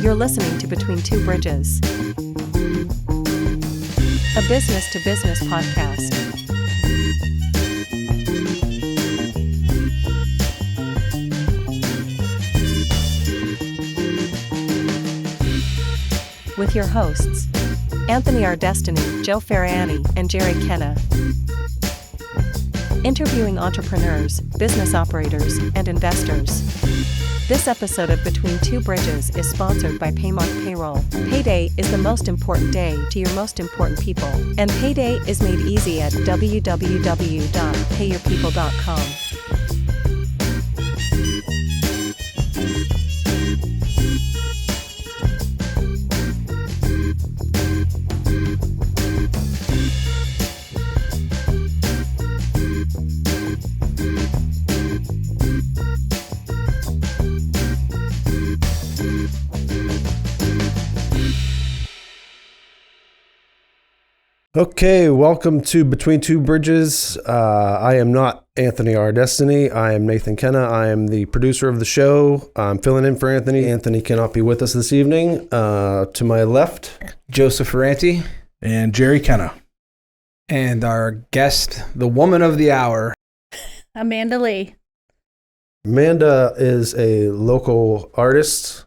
You're listening to Between Two Bridges, a business-to-business podcast. With your hosts, Anthony R. Destiny, Joe Ferrani, and Jerry Kenna. Interviewing entrepreneurs, business operators, and investors. This episode of Between Two Bridges is sponsored by Paymark Payroll. Payday is the most important day to your most important people, and payday is made easy at www.payyourpeople.com. Okay, welcome to Between Two Bridges. I am not Anthony R. Destiny. I am Nathan Kenna. I am the producer of the show. I'm filling in for Anthony. Anthony cannot be with us this evening. To my left, Joseph Ferranti. And Jerry Kenna. And our guest, the woman of the hour, Amanda Lee. Amanda is a local artist.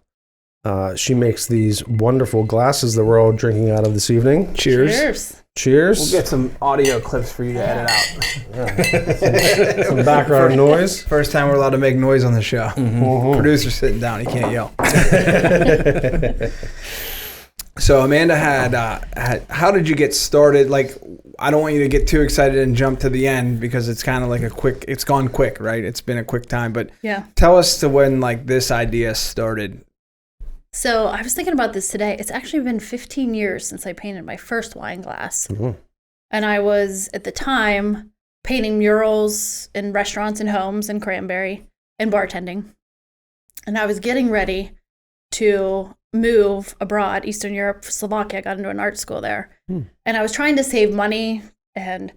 She makes these wonderful glasses that we're all drinking out of this evening. Cheers. Cheers. We'll get some audio clips for you to edit out. Some background noise. First time we're allowed to make noise on the show. Mm-hmm. Producer's sitting down. He can't yell. So Amanda had how did you get started? Like, I don't want you to get too excited and jump to the end because it's kind of like it's gone quick, right? It's been a quick time, but yeah. Tell us to when like this idea started. So I was thinking about this today. It's actually been 15 years since I painted my first wine glass. Mm-hmm. And I was, at the time, painting murals in restaurants and homes in Cranberry and bartending. And I was getting ready to move abroad, Eastern Europe, Slovakia. I got into an art school there. And I was trying to save money and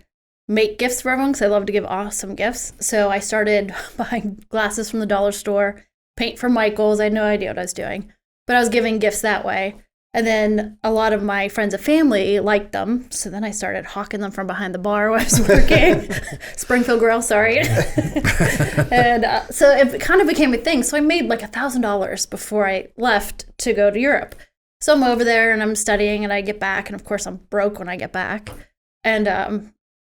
make gifts for everyone because I love to give awesome gifts. So I started buying glasses from the dollar store, paint from Michael's. I had no idea what I was doing. But I was giving gifts that way. And then a lot of my friends and family liked them. So then I started hawking them from behind the bar while I was working. Springfield Grill, sorry. And so it kind of became a thing. So I made like $1,000 before I left to go to Europe. So I'm over there and I'm studying and I get back. And of course I'm broke when I get back. And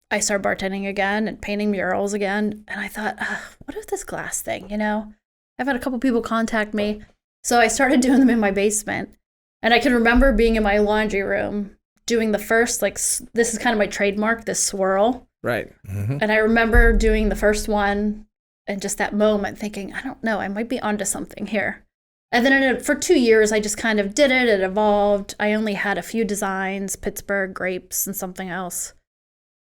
I start bartending again and painting murals again. And I thought, what if this glass thing, you know? I've had a couple people contact me. So I started doing them in my basement, and I can remember being in my laundry room doing the first, like, this is kind of my trademark, this swirl. Right. Mm-hmm. And I remember doing the first one and just that moment thinking, I don't know, I might be onto something here. And then for 2 years, I just kind of did it. It evolved. I only had a few designs, Pittsburgh, grapes, and something else.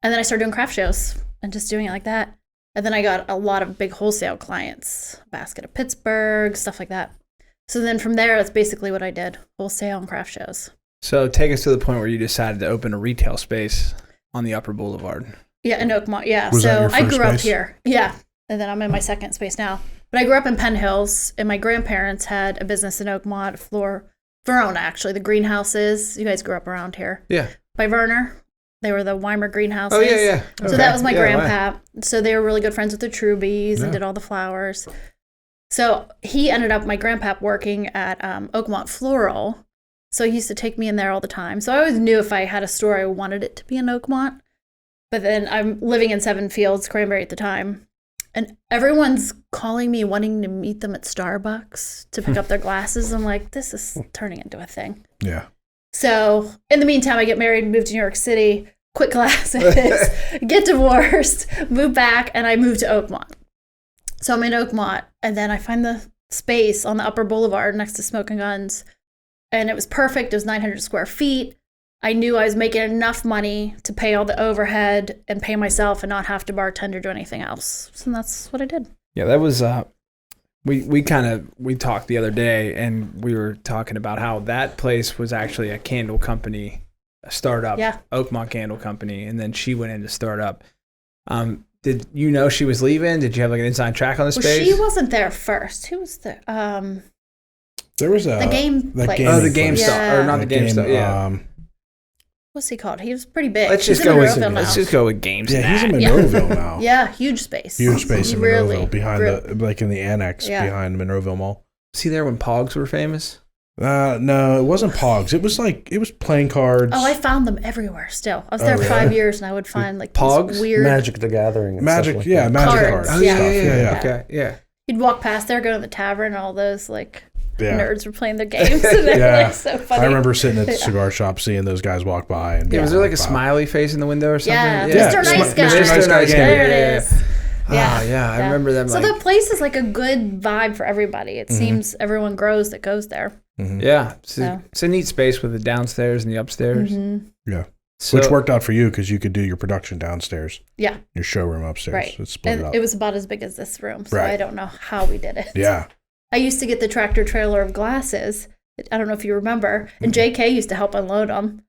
And then I started doing craft shows and just doing it like that. And then I got a lot of big wholesale clients, basket of Pittsburgh, stuff like that. So then from there, that's basically what I did, wholesale and craft shows. So take us to the point where you decided to open a retail space on the Upper Boulevard. Yeah, in Oakmont, yeah. Was that So your I first grew up space? here. Yeah, and then I'm in my second space now. But I grew up in Penn Hills, and my grandparents had a business in Oakmont, Verona, actually, the greenhouses. You guys grew up around here. Yeah. By Werner. They were the Weimer greenhouses. Oh, yeah. So Okay. that was my Yeah, grandpa. wow. So they were really good friends with the Trubies and did all the flowers. So he ended up, my grandpa, working at Oakmont Floral. So he used to take me in there all the time. So I always knew if I had a store, I wanted it to be in Oakmont. But then I'm living in Seven Fields, Cranberry at the time. And everyone's calling me, wanting to meet them at Starbucks to pick up their glasses. I'm like, this is turning into a thing. Yeah. So in the meantime, I get married, move to New York City, quit classes, get divorced, move back, and I move to Oakmont. So I'm in Oakmont, and then I find the space on the Upper Boulevard next to Smoking Guns, and it was perfect. It was 900 square feet. I knew I was making enough money to pay all the overhead and pay myself and not have to bartend or do anything else. So that's what I did. Yeah, that was we talked the other day, and we were talking about how that place was actually a candle company, a startup, Oakmont Candle Company, and then she went in to start up. Did you know she was leaving? Did you have like an inside track on the space? Well, she wasn't there first. Who was there? There was the game place. The GameStop, or not the GameStop. Yeah. What's he called? He was pretty big. Let's just go with GameStop. Yeah, he's in Monroeville now. Yeah, huge space. Huge space in Monroeville, behind in the annex behind Monroeville Mall. Was he there when Pogs were famous? No, it wasn't Pogs. It was playing cards. Oh, I found them everywhere still. I was there 5 years, and I would find like Pogs, weird Magic the Gathering, and Magic, stuff like yeah, that. Magic cards. Oh, yeah. Okay, yeah. You'd walk past there, go to the tavern, and all those nerds were playing their games. And they were so funny. I remember sitting at the cigar shop seeing those guys walk by. And was there like a smiley face in the window or something? Yeah, Mr. Nice Guy. Mr. Nice Guy. There it is. Yeah, I remember them. So the place is like a good vibe for everybody. It seems everyone grows that goes there. Mm-hmm. Yeah, it's a neat space with the downstairs and the upstairs. Mm-hmm. Yeah, which worked out for you because you could do your production downstairs. Yeah, your showroom upstairs. Right, It's split and up. it was about as big as this room, so I don't know how we did it. Yeah, I used to get the tractor trailer of glasses. I don't know if you remember, and JK used to help unload them.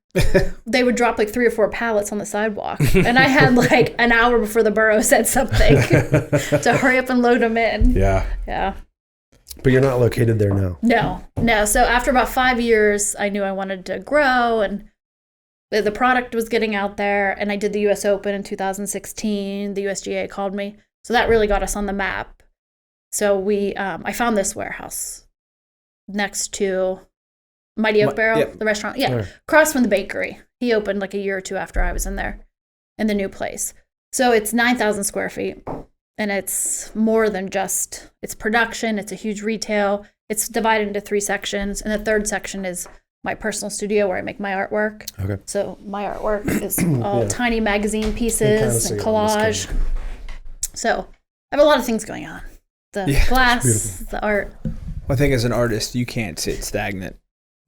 They would drop like 3 or 4 pallets on the sidewalk, and I had like an hour before the borough said something to hurry up and load them in. Yeah. But you're not located there now. No. So after about 5 years, I knew I wanted to grow, and the product was getting out there. And I did the U.S. Open in 2016. The USGA called me, so that really got us on the map. So I found this warehouse next to Mighty Oak Barrel, the restaurant. Yeah, across from the bakery. He opened like a year or 2 after I was in there, in the new place. So it's 9,000 square feet. And it's more than just, it's production, it's a huge retail. It's divided into 3 sections. And the third section is my personal studio where I make my artwork. Okay. So my artwork is all tiny magazine pieces and collage. So I have a lot of things going on. The glass, the art. Well, I think as an artist, you can't sit stagnant.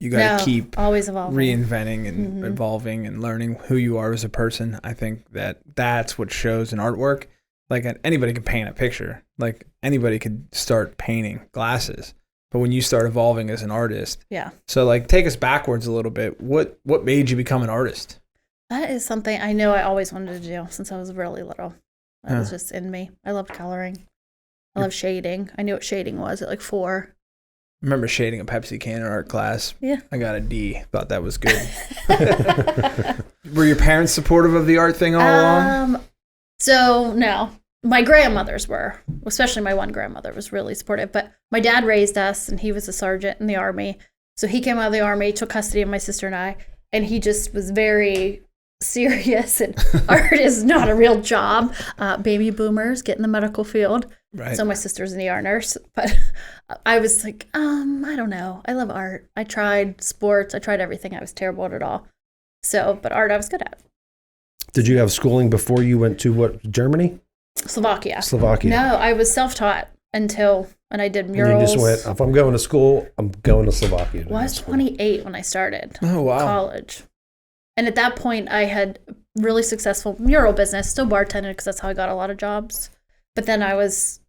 You got to keep always evolving, reinventing and evolving and learning who you are as a person. I think that's what shows in artwork. Like anybody can paint a picture. Like anybody could start painting glasses. But when you start evolving as an artist. Yeah. So like take us backwards a little bit. What made you become an artist? That is something I know I always wanted to do since I was really little. That was just in me. I loved coloring. I love shading. I knew what shading was at like 4. I remember shading a Pepsi can in art class. Yeah. I got a D. Thought that was good. Were your parents supportive of the art thing all along? So no. My grandmothers were, especially my one grandmother was really supportive, but my dad raised us and he was a sergeant in the Army. So he came out of the Army, took custody of my sister and I, and he just was very serious and art is not a real job. Baby boomers get in the medical field. Right. So my sister's an ER nurse, but I was like, I don't know. I love art. I tried sports. I tried everything. I was terrible at it all. So, but art I was good at. Did you have schooling before you went to Germany? Slovakia. No, I was self-taught and I did murals. And you just went, if I'm going to school, I'm going to Slovakia. Well, I was 28 when I started college. And at that point, I had really successful mural business, still bartended because that's how I got a lot of jobs. But then I was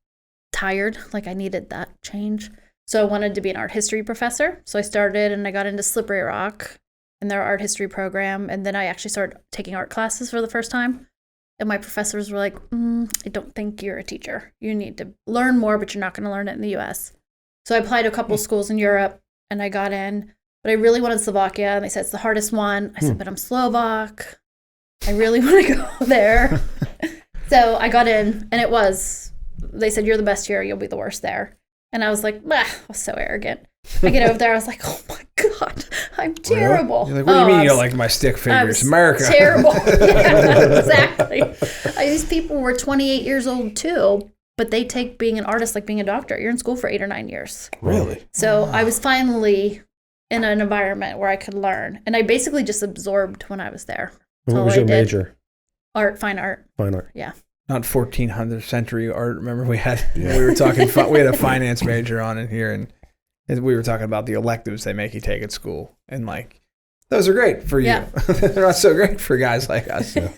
tired, like I needed that change. So I wanted to be an art history professor. So I started and I got into Slippery Rock in their art history program. And then I actually started taking art classes for the first time. And my professors were like, I don't think you're a teacher. You need to learn more, but you're not going to learn it in the U.S. So I applied to a couple schools in Europe, and I got in. But I really wanted Slovakia, and they said, it's the hardest one. I said, but I'm Slovak. I really want to go there. So I got in, and they said, you're the best here. You'll be the worst there. And I was like, I was so arrogant. I get over there. I was like, oh my God, I'm terrible. You're like, what do you mean you don't like my stick figures? America. Terrible. Yeah, exactly. These people were 28 years old too, but they take being an artist like being a doctor. You're in school for 8 or 9 years. Really? So I was finally in an environment where I could learn. And I basically just absorbed when I was there. What was your major? Art, fine art. Fine art. Yeah. Not 1400th century art. Remember we were talking, we had a finance major on in here and we were talking about the electives they make you take at school. And like, those are great for you. Yeah. They're not so great for guys like us. Yeah.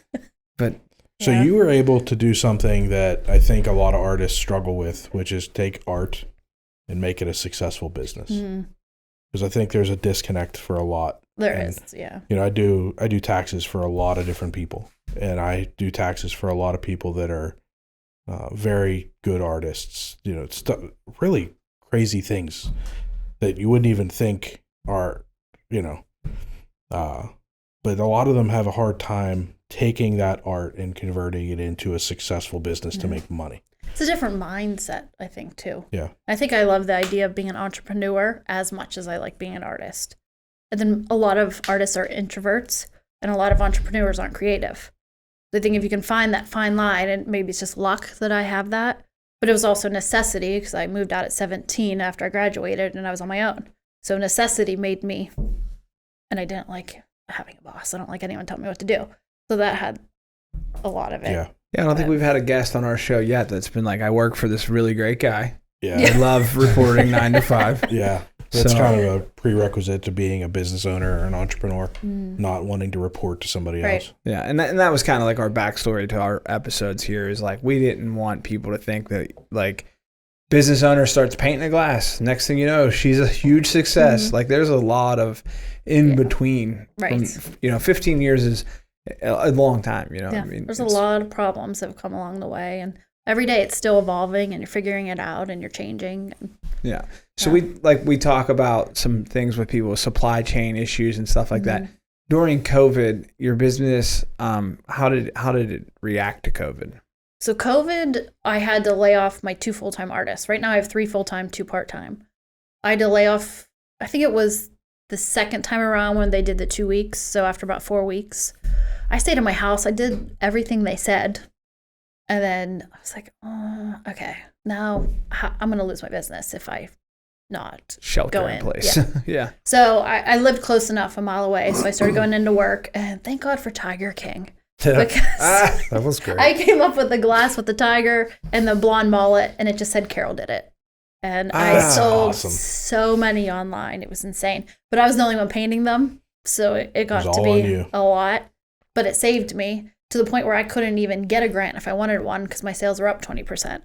But so you were able to do something that I think a lot of artists struggle with, which is take art and make it a successful business. Because I think there's a disconnect for a lot. There is, yeah. You know, I do taxes for a lot of different people. And I do taxes for a lot of people that are very good artists, you know, really crazy things that you wouldn't even think are, but a lot of them have a hard time taking that art and converting it into a successful business to make money. It's a different mindset, I think, too. Yeah. I think I love the idea of being an entrepreneur as much as I like being an artist. And then a lot of artists are introverts, and a lot of entrepreneurs aren't creative. So I think if you can find that fine line, and maybe it's just luck that I have that, but it was also necessity because I moved out at 17 after I graduated and I was on my own. So necessity made me, and I didn't like having a boss. I don't like anyone telling me what to do. So that had a lot of it. Yeah. Yeah, I don't think we've had a guest on our show yet that's been like, I work for this really great guy. Yeah. I love reporting 9 to 5. Yeah. That's kind of a prerequisite to being a business owner or an entrepreneur, not wanting to report to somebody else. Yeah, and that was kind of like our backstory to our episodes here is like we didn't want people to think that like business owner starts painting a glass. Next thing you know, she's a huge success. Like there's a lot of in between. Right. From, 15 years is a long time, Yeah. I mean, there's a lot of problems that have come along the way, and every day it's still evolving and you're figuring it out and you're changing. Yeah. So we talk about some things with people, supply chain issues and stuff like that. During COVID, your business, how did it react to COVID? So COVID, I had to lay off my 2 full-time artists. Right now I have 3 full-time, 2 part-time. I had to lay off, I think it was the second time around when they did the 2 weeks. So after about 4 weeks, I stayed in my house. I did everything they said. And then I was like, oh, okay, now I'm going to lose my business if I not shelter go in place. Yeah. Yeah. So I lived close enough, a mile away. So I started going into work, and thank God for Tiger King. Because that was great. I came up with the glass with the tiger and the blonde mullet, and it just said Carol did it. And I sold so many online. It was insane. But I was the only one painting them. So it got to be a lot. But it saved me to the point where I couldn't even get a grant if I wanted one because my sales were up 20%.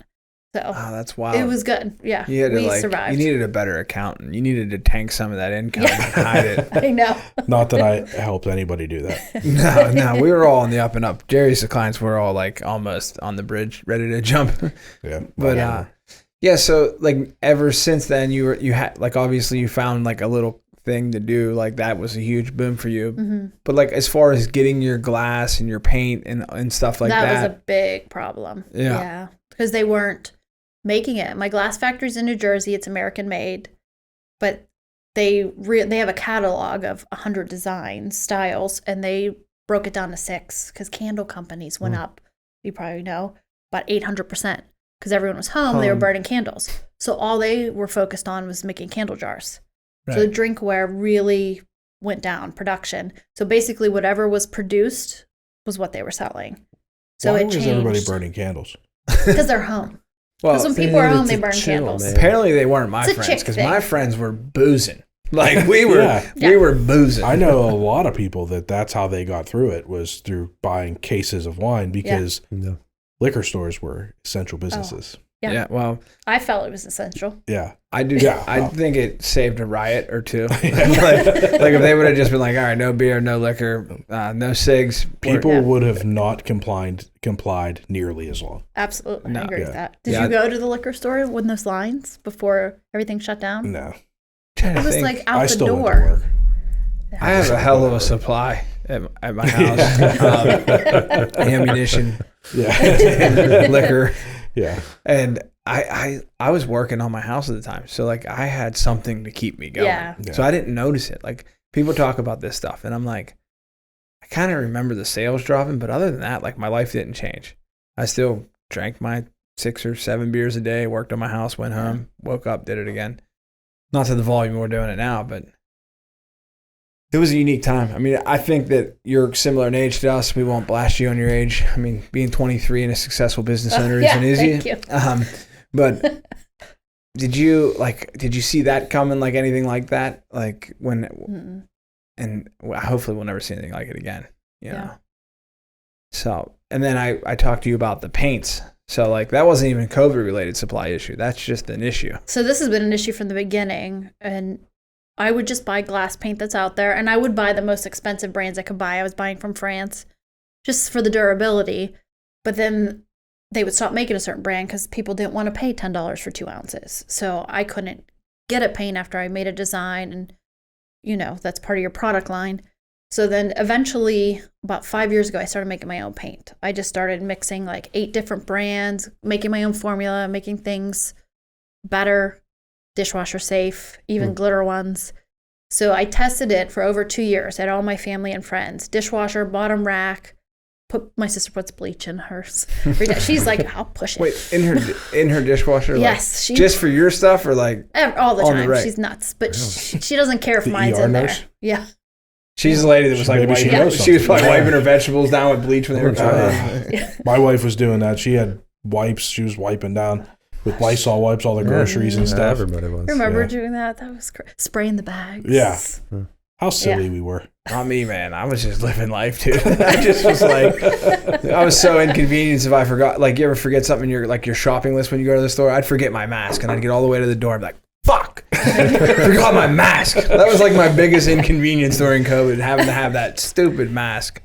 So that's wild. It was good. Yeah. We survived. You needed a better accountant. You needed to tank some of that income and hide it. I know. Not that I helped anybody do that. No, we were all on the up and up. Jerry's clients were all like almost on the bridge, ready to jump. Yeah. But so like ever since then you had like obviously you found like a little thing to do, like that was a huge boom for you. But like as far as getting your glass and your paint and stuff like that. That was a big problem. Yeah. Because they weren't making it. My glass factory's in New Jersey. It's American made, but they have a catalog of 100 designs, styles, and they broke it down to 6 because candle companies went up, you probably know, about 800% because everyone was home. They were burning candles. So all they were focused on was making candle jars. Right. So the drinkware really went down, production. So basically whatever was produced was what they were selling. So Why it was changed. Everybody burning candles? Because they're home. Because when people are home, they burn candles. Man. Apparently they weren't my friends because my friends were boozing. Like we were, we were boozing. I know a lot of people that's how they got through it was through buying cases of wine because liquor stores were essential businesses. Yeah. Well, I felt it was essential. Yeah. I do. Yeah. I think it saved a riot or two. like if they would have just been like, all right, no beer, no liquor, no cigs. People would have not complied nearly as long. Absolutely. I agree with that. Did you go to the liquor store when those lines before everything shut down? No. It was like out the door. Went to work. I have a hell of a supply at my house. Ammunition. Yeah. Liquor. Yeah. And I was working on my house at the time. So like I had something to keep me going. Yeah. So I didn't notice it. Like people talk about this stuff and I'm like, I kind of remember the sales dropping, but other than that, like my life didn't change. I still drank my 6 or 7 beers a day, worked on my house, went home, woke up, did it again. Not to the volume we're doing it now, but it was a unique time. I mean, I think that you're similar in age to us. We won't blast you on your age. I mean, being 23 and a successful business owner isn't easy. Thank you. But did you see that coming, like anything like that? Like when, and hopefully we'll never see anything like it again, you know? So, and then I talked to you about the paints. So like that wasn't even COVID related supply issue. That's just an issue. So this has been an issue from the beginning, and I would just buy glass paint that's out there, and I would buy the most expensive brands I could buy. I was buying from France just for the durability, but then they would stop making a certain brand because people didn't want to pay $10 for 2 ounces. So I couldn't get at paint after I made a design, and that's part of your product line. So then eventually, about 5 years ago, I started making my own paint. I just started mixing like 8 different brands, making my own formula, making things better, dishwasher safe, even glitter ones. So I tested it for over 2 years at all my family and friends. Dishwasher, bottom rack. My sister puts bleach in hers. She's like, I'll push it. Wait, in her dishwasher? Yes. Like, just for your stuff or like all the time. She's nuts. But she doesn't care if mine's in there. Yeah. She's the lady that was like wiping. She was probably wiping her vegetables down with bleach when they were coming. My wife was doing that. She had wipes. She was wiping down with Lysol wipes all the groceries and stuff. Everybody was. Remember doing that? That was spraying the bags. Yeah. How silly we were. Not me, man. I was just living life, dude. I just was like, I was so inconvenienced if I forgot. Like, you ever forget something in your shopping list when you go to the store? I'd forget my mask, and I'd get all the way to the door and be like, fuck, forgot my mask. That was like my biggest inconvenience during COVID, having to have that stupid mask.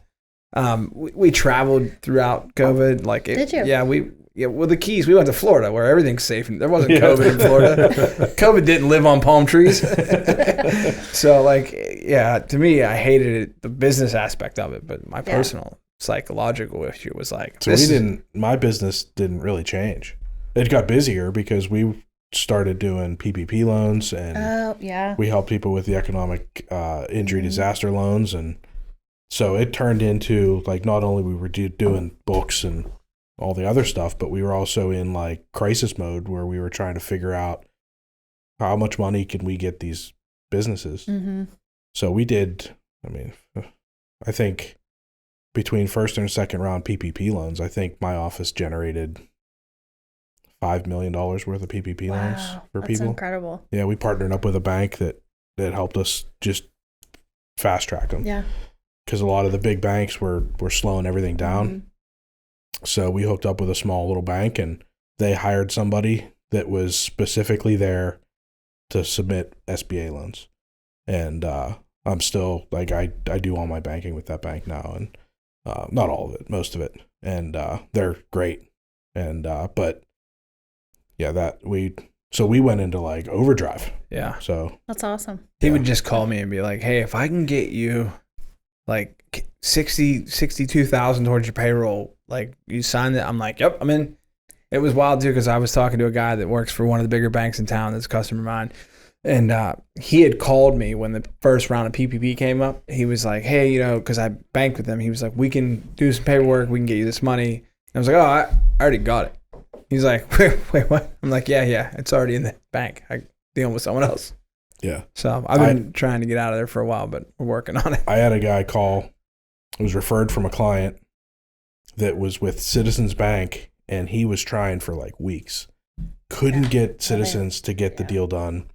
We traveled throughout COVID. Like, did you? Yeah, well, the Keys, we went to Florida where everything's safe. And there wasn't COVID in Florida. COVID didn't live on palm trees. So, like, yeah, to me, I hated it, the business aspect of it. But my personal psychological issue was like, so my business didn't really change. It got busier because we started doing PPP loans, and we helped people with the economic injury disaster loans. And so it turned into, like, not only we were doing books and all the other stuff, but we were also in like crisis mode where we were trying to figure out how much money can we get these businesses. So we did, I think between first and second round PPP loans, I think my office generated $5 million worth of PPP loans for people. That's incredible. Yeah, we partnered up with a bank that helped us just fast track them. Yeah. Because a lot of the big banks were slowing everything down. So we hooked up with a small little bank, and they hired somebody that was specifically there to submit SBA loans. And I'm still, like, I do all my banking with that bank now, and not all of it, most of it. And they're great. And but yeah, so we went into like overdrive. Yeah. So that's awesome. He would just call me and be like, hey, if I can get you like 62,000 towards your payroll, like, you signed it. I'm like, yep, I'm in. It was wild too, because I was talking to a guy that works for one of the bigger banks in town that's a customer of mine, and he had called me when the first round of PPP came up. He was like, hey, because I banked with them, he was like, we can do some paperwork, we can get you this money. And I was like, oh, I already got it. He's like, wait, what? I'm like, yeah, it's already in the bank. I'm dealing with someone else. Yeah. So I've been trying to get out of there for a while, but we're working on it. I had a guy call, was referred from a client that was with Citizens Bank, and he was trying for like weeks. Couldn't get Citizens to get the deal done.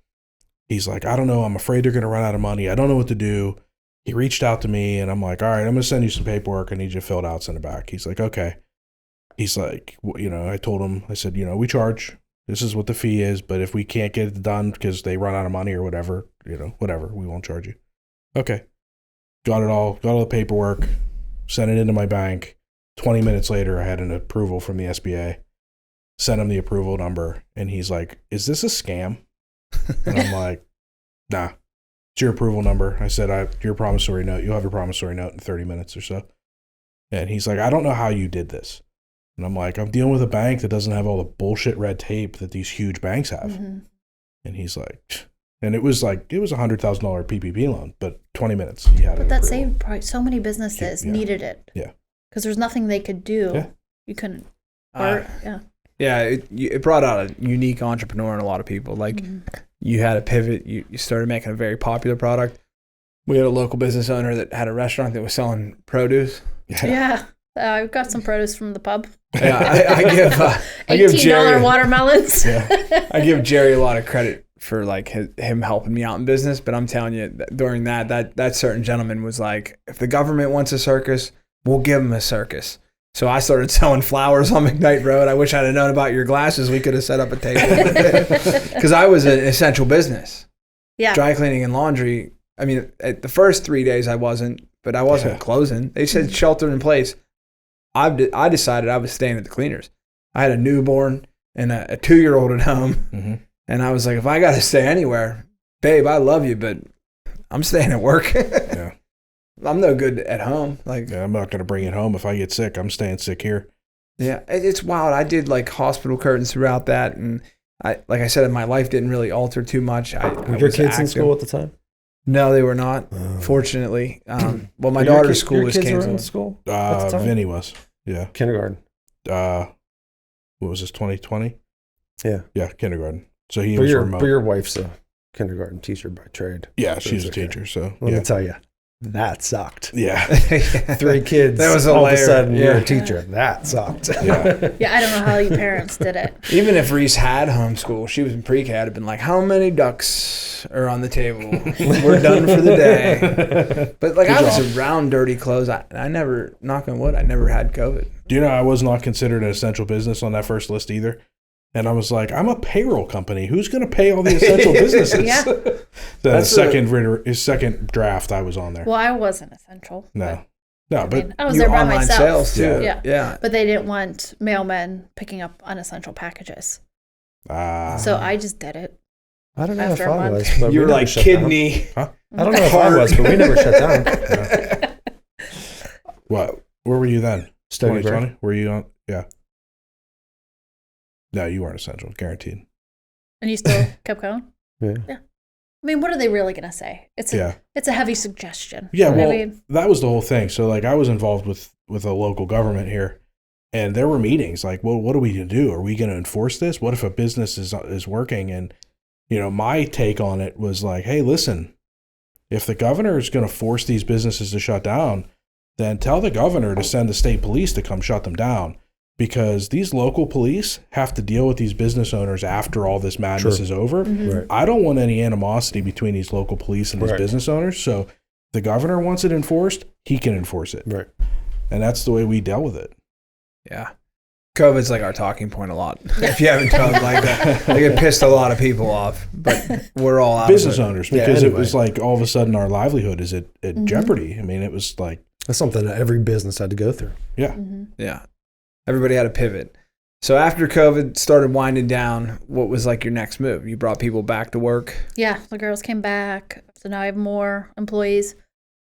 He's like, I don't know. I'm afraid they're going to run out of money. I don't know what to do. He reached out to me, and I'm like, all right, I'm going to send you some paperwork. I need you to fill it out, send it back. He's like, okay. He's like, I told him, I said, we charge. This is what the fee is, but if we can't get it done because they run out of money or whatever, whatever, we won't charge you. Okay. Got all the paperwork, sent it into my bank. 20 minutes later, I had an approval from the SBA. Sent him the approval number, and he's like, is this a scam? And I'm like, nah, it's your approval number. I said, your promissory note, you'll have your promissory note in 30 minutes or so. And he's like, I don't know how you did this. And I'm like, I'm dealing with a bank that doesn't have all the bullshit red tape that these huge banks have. And he's like, and it was $100,000 PPP loan, but 20 minutes he had it. But that saved probably so many businesses needed it. Yeah. Because there's nothing they could do. Yeah. You couldn't. Yeah, it brought out a unique entrepreneur in a lot of people. Like, you had a pivot. You started making a very popular product. We had a local business owner that had a restaurant that was selling produce. Yeah. I've got some produce from the pub. Yeah, I give Jerry $18 watermelons. I give Jerry a lot of credit for like him helping me out in business, but I'm telling you, during that certain gentleman was like, if the government wants a circus, we'll give them a circus. So I started selling flowers on McKnight Road. I wish I'd have known about your glasses. We could have set up a table. Because I was an essential business. Yeah. Dry cleaning and laundry. I mean, at the first 3 days I wasn't, but I wasn't closing. They said shelter in place. I decided I was staying at the cleaners. I had a newborn and a 2-year-old at home. And I was like, if I got to stay anywhere, babe, I love you, but I'm staying at work. Yeah. I'm no good at home. Like, I'm not going to bring it home. If I get sick, I'm staying sick here. Yeah, it's wild. I did like hospital curtains throughout that, and like I said, my life didn't really alter too much. Were your kids in school at the time? No, they were not. Fortunately, well, my daughter's school was canceled. Were in school at the time? Vinny was. Yeah. Kindergarten. What was this? 2020. Yeah. Yeah, kindergarten. So he was remote. But your wife's a kindergarten teacher by trade. Yeah, she's a teacher. So let me tell you, that sucked. Yeah. 3 kids. That was all of a sudden you're a teacher. That sucked. Yeah. Yeah, I don't know how you parents did it. Even if Reese had homeschool, she was in pre-K, I'd have been like, how many ducks are on the table? We're done for the day. But like, I was around dirty clothes. I never, knock on wood, I never had COVID. Do you know I was not considered an essential business on that first list either? And I was like, I'm a payroll company. Who's going to pay all the essential businesses? Yeah. The second draft, I was on there. Well, I wasn't essential. No, but I was there by myself. Sales too. Yeah. But they didn't want mailmen picking up unessential packages. So I just did it. I don't know if After a I month. was. But You we were never like shut kidney. Huh? down. I don't know if I was, but we never shut down. What? Where were you then? Stony Brook. 2020? Were you on? Yeah. No, you weren't essential, guaranteed. And you still kept going? Yeah. I mean, what are they really going to say? It's a heavy suggestion. Yeah, well, I mean, that was the whole thing. So, like, I was involved with a local government here, and there were meetings like, well, what are we going to do? Are we going to enforce this? What if a business is working? And, my take on it was like, hey, listen, if the governor is going to force these businesses to shut down, then tell the governor to send the state police to come shut them down. Because these local police have to deal with these business owners after all this madness is over. Mm-hmm. Right. I don't want any animosity between these local police and these business owners. So if the governor wants it enforced, he can enforce it. Right. And that's the way we dealt with it. Yeah. COVID's like our talking point a lot. If you haven't told like that, it pissed a lot of people off, but we're all out business of it. owners, because it was like all of a sudden our livelihood is at jeopardy. I mean, it was like. That's something that every business had to go through. Yeah. Mm-hmm. Yeah. Everybody had a pivot. So after COVID started winding down, what was like your next move? You brought people back to work? Yeah, the girls came back. So now I have more employees.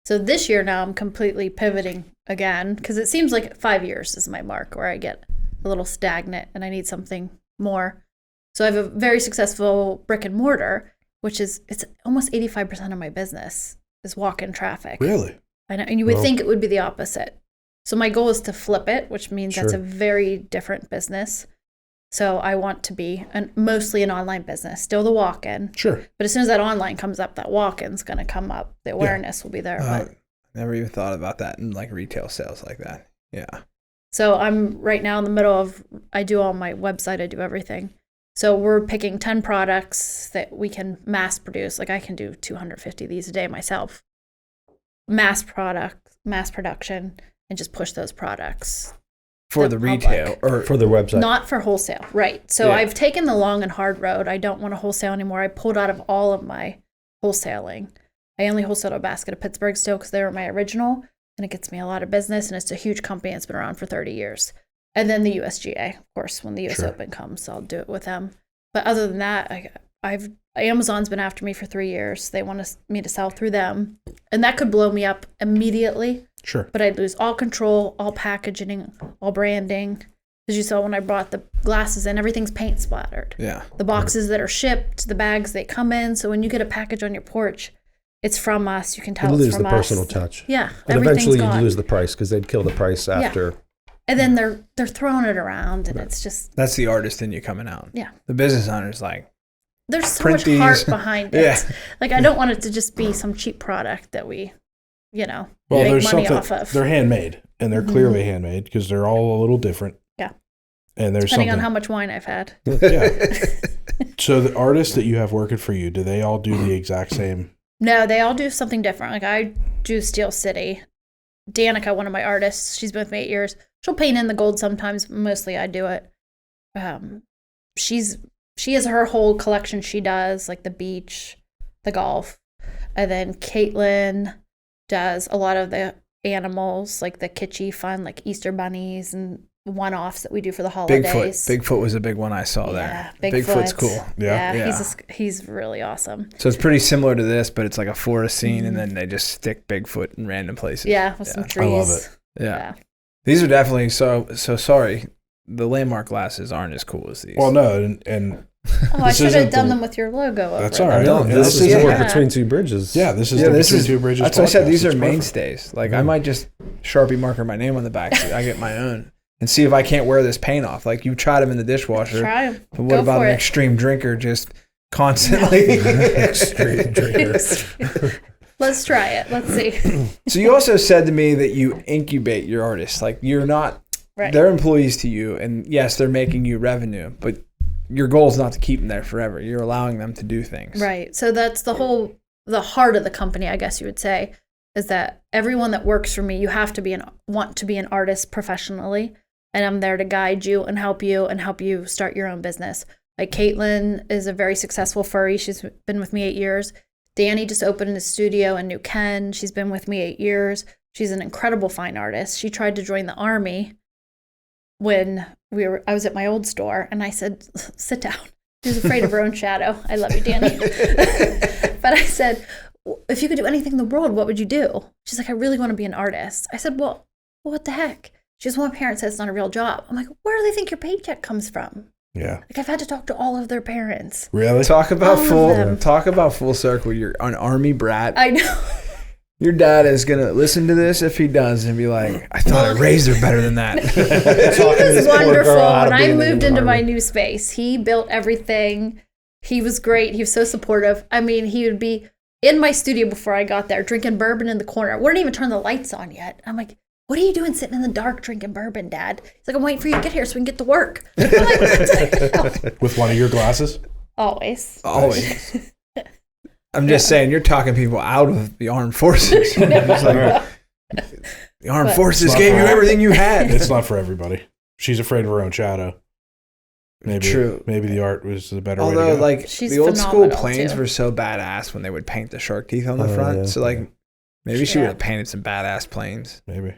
So this year now I'm completely pivoting again because it seems like 5 years is my mark where I get a little stagnant and I need something more. So I have a very successful brick and mortar, which is, it's almost 85% of my business is walk-in traffic. Really? I know, and you would think it would be the opposite. So my goal is to flip it, which means that's a very different business. So I want to be mostly an online business, still the walk-in. Sure. But as soon as that online comes up, that walk-in's going to come up. The awareness will be there. But Never even thought about that in like retail sales like that. Yeah. so I'm right now in the middle of, I do all my website, I do everything. So we're picking 10 products that we can mass produce. Like I can do 250 of these a day myself. Mass production. And just push those products For the retail or for their website. Not for wholesale, right. So I've taken the long and hard road. I don't want to wholesale anymore. I pulled out of all of my wholesaling. I only wholesaled a basket of Pittsburgh still because they were my original, and it gets me a lot of business, and it's a huge company. It's been around for 30 years. And then the USGA, of course, when the US Open comes, I'll do it with them. But other than that, Amazon's been after me for 3 years. They want me to sell through them, and that could blow me up immediately. Sure. But I'd lose all control, all packaging, all branding. As you saw when I brought the glasses in, everything's paint splattered. Yeah. The boxes that are shipped, the bags they come in. So when you get a package on your porch, it's from us. You can tell it's from us. You lose the personal touch. Yeah. And everything's eventually gone. you'd lose the price because they'd kill the price after. And then they're throwing it around, and it's just. That's the artist in you coming out. Yeah. The business owner's like. There's so much heart behind it. Yeah. Like I don't want it to just be some cheap product that we, well, make there's money something, off of. They're handmade, and they're clearly handmade because they're all a little different. Yeah. And there's depending on something. how much wine I've had. Yeah. So the artists that you have working for you, do they all do the exact same? No, they all do something different. Like I do Steel City. Danica, one of my artists, she's been with me 8 years. She'll paint in the gold sometimes. Mostly I do it. She has her whole collection she does, like the beach, the golf. And then Caitlin does a lot of the animals, like the kitschy fun, like Easter bunnies and one-offs that we do for the holidays. Bigfoot was a big one I saw there. Bigfoot's cool. Yeah. He's really awesome. So it's pretty similar to this, but it's like a forest scene, and then they just stick Bigfoot in random places. Yeah, with some trees. I love it. Yeah. These are definitely so sorry. The landmark glasses aren't as cool as these. Well, no, and I should have done them with your logo. That's all right. This is more Between Two Bridges. Yeah, this is the Between Two Bridges. That's what I said. These are mainstays. Like I might just Sharpie marker my name on the back. So I get my own. And see if I can't wear this paint off. Like you tried them in the dishwasher. Try them. But what about an extreme drinker just constantly? Extreme drinker. Let's try it. Let's see. So you also said to me that you incubate your artists. Like you're not, they're employees to you. And yes, they're making you revenue. But your goal is not to keep them there forever. You're allowing them to do things. Right. So that's the heart of the company, I guess you would say, is that everyone that works for me, you have to want to be an artist professionally. And I'm there to guide you and help you start your own business. Like Caitlin is a very successful furry. She's been with me 8 years. Danny just opened a studio in New Ken. She's been with me 8 years. She's an incredible fine artist. She tried to join the Army when I was at my old store, and I said, sit down. She was afraid of her own shadow. I love you, Danny. But I said, if you could do anything in the world, what would you do? She's like, I really want to be an artist. I said, well, what the heck? She goes, well, my parents said it's not a real job. I'm like, where do they think your paycheck comes from? Yeah. Like I've had to talk to all of their parents. Really? Talk about full circle. You're an Army brat. I know. Your dad is going to listen to this if he does and be like, I thought I raised her better than that. He was wonderful. When I moved into my new space, he built everything. He was great. He was so supportive. I mean, he would be in my studio before I got there, drinking bourbon in the corner. I wouldn't even turn the lights on yet. I'm like, what are you doing sitting in the dark drinking bourbon, Dad? He's like, I'm waiting for you to get here so we can get to work. I'm like, what the hell? With one of your glasses? Always. I'm just saying, you're talking people out of the armed forces. It's like, the armed forces gave you everything you had. It's not for everybody. She's afraid of her own shadow. True. Maybe the art was the better way to go. Although, like, She's the old school phenomenal, planes too. were so badass when they would paint the shark teeth on the front. Yeah. So, like, maybe she would have painted some badass planes. Maybe.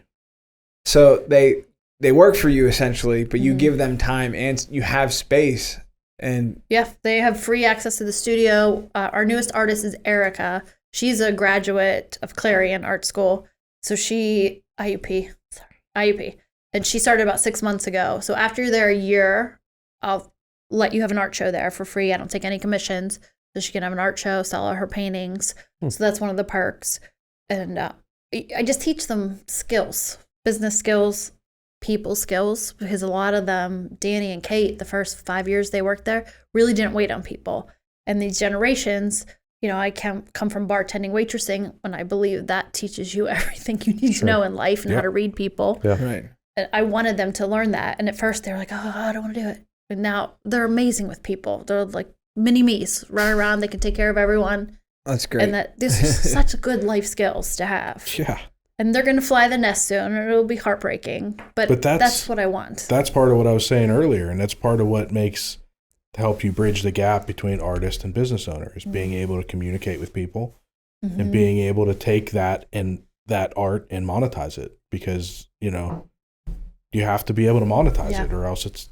So they work for you essentially, but you give them time and you have space. And yeah, they have free access to the studio. Our newest artist is Erica. She's a graduate of Clarion Art School. So she, IUP. And she started about 6 months ago. So after you're there a year, I'll let you have an art show there for free. I don't take any commissions. So she can have an art show, sell her paintings. So that's one of the perks. And I just teach them skills. Business skills, people skills, because a lot of them, Danny and Kate, the first 5 years they worked there, really didn't wait on people. And these generations, I come from bartending, waitressing, and I believe that teaches you everything you need to know in life and how to read people. Yeah. right. And I wanted them to learn that. And at first they were like, oh, I don't want to do it. But now they're amazing with people. They're like mini me's, run around, they can take care of everyone. That's great. And that this is such good life skills to have. Yeah. And they're going to fly the nest soon, and it'll be heartbreaking. But that's what I want. That's part of what I was saying earlier, and that's part of what help you bridge the gap between artist and business owner is being able to communicate with people and being able to take that art and monetize it, because you have to be able to monetize it, or else it's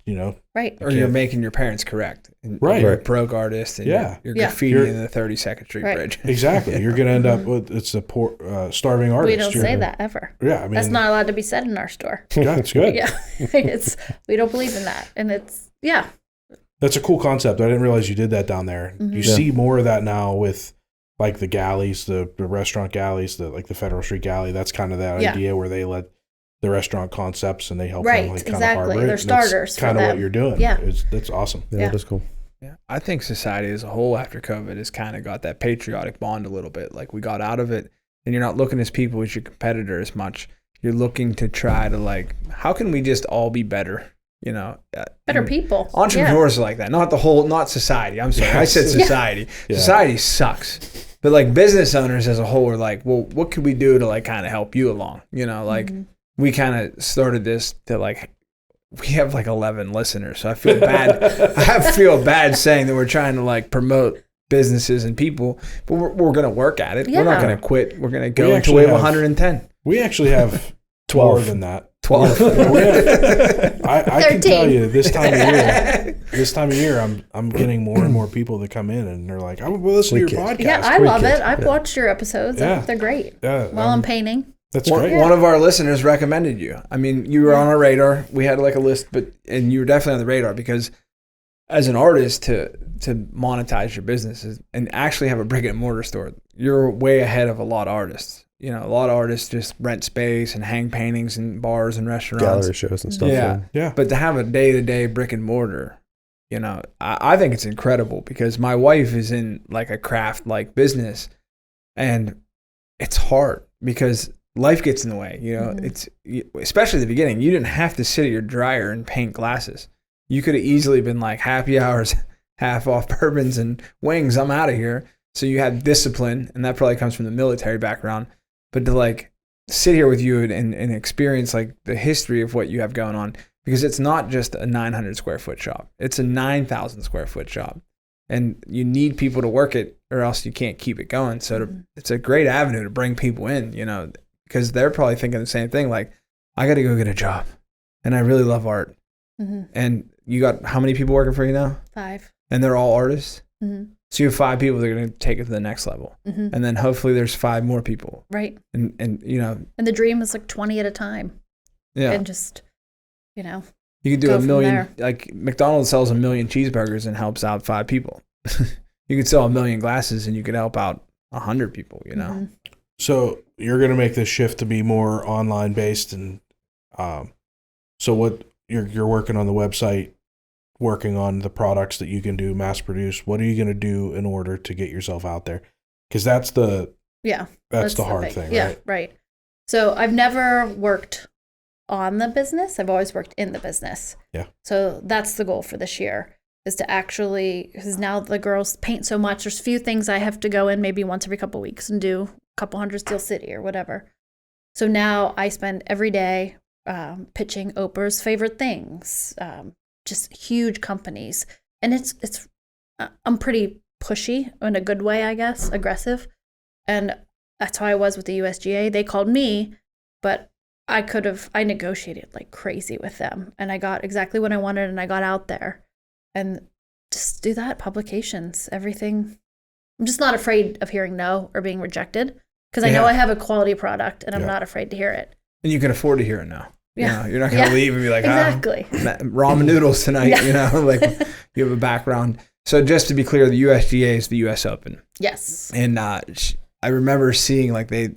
right. Or you're making your parents correct. And Right. You're a broke artist and you're graffitiing the 32nd Street Bridge. Exactly. You're going to end up with it's a poor starving artist. We don't say that ever. Yeah, I mean that's not allowed to be said in our store. Yeah, it's good. Yeah, we don't believe in that, and That's a cool concept. I didn't realize you did that down there. You see more of that now with like the galleys, the restaurant galleys, like the Federal Street Galley. That's kind of that idea where they let the restaurant concepts and they help them like kind of harbor it. They're starters. That's kind of what you're doing. Yeah, that's awesome. Yeah, that's cool. Yeah, I think society as a whole after COVID has kind of got that patriotic bond a little bit. Like we got out of it, and you're not looking as people as your competitor as much. You're looking to try to like, how can we just all be better? Better people. Entrepreneurs are like that. Not society. I'm sorry, I said society. Yeah. Society sucks. But like business owners as a whole are like, well, what could we do to like kind of help you along? We kind of started this to like. We have like 11 listeners, so I feel bad. I feel bad saying that we're trying to like promote businesses and people, but we're going to work at it. Yeah. We're not going to quit. We're going to go until we have 110. We actually have 12 more than that. 12. I can tell you this time of year, I'm getting more and more people that come in and they're like, I will listen to your podcast. Yeah, I love it. I've watched your episodes. I think they're great. Yeah, while I'm painting. That's great. One of our listeners recommended you. I mean, you were on our radar. We had like a list, and you were definitely on the radar because as an artist to monetize your business and actually have a brick and mortar store, you're way ahead of a lot of artists. You know, a lot of artists just rent space and hang paintings in bars and restaurants. Gallery shows and stuff. Yeah. But to have a day-to-day brick and mortar, you know, I think it's incredible because my wife is in like a craft-like business and it's hard because life gets in the way. You know, it's especially at the beginning, you didn't have to sit at your dryer and paint glasses. You could have easily been like happy hours, half off bourbons and wings. I'm out of here. So you had discipline, and that probably comes from the military background. But to like sit here with you and experience like the history of what you have going on, because it's not just a 900 square foot shop. It's a 9,000 square foot shop. And you need people to work it or else you can't keep it going. So it's a great avenue to bring people in, you know, because they're probably thinking the same thing. Like, I got to go get a job and I really love art. And you got how many people working for you now? 5. And they're all artists? So you have 5 people that are going to take it to the next level. And then hopefully there's 5 more people. Right. And you know. And the dream is like 20 at a time. Yeah. And just, you know. You could do 1 million, like McDonald's sells 1 million cheeseburgers and helps out 5 people. You could sell 1 million glasses and you could help out 100 people, you know. So you're going to make this shift to be more online based. And so what you're working on the website, working on the products that you can do mass produce. What are you going to do in order to get yourself out there? Because that's the hard thing, yeah, right? Right. So I've never worked on the business. I've always worked in the business. Yeah. So that's the goal for this year, is to actually, because now the girls paint so much, there's a few things I have to go in maybe once every couple of weeks and do a couple hundred Steel City or whatever. So now I spend every day pitching Oprah's favorite things, just huge companies. And it's I'm pretty pushy in a good way, I guess, aggressive. And that's how I was with the USGA. They called me, but I negotiated like crazy with them. And I got exactly what I wanted and I got out there. And just do that, publications, everything. I'm just not afraid of hearing no or being rejected because I know I have a quality product and I'm not afraid to hear it. And you can afford to hear it now. Yeah. You know, you're not going to leave and be like, exactly. Ramen noodles tonight, you know, like you have a background. So just to be clear, the USGA is the US Open. Yes. And I remember seeing like they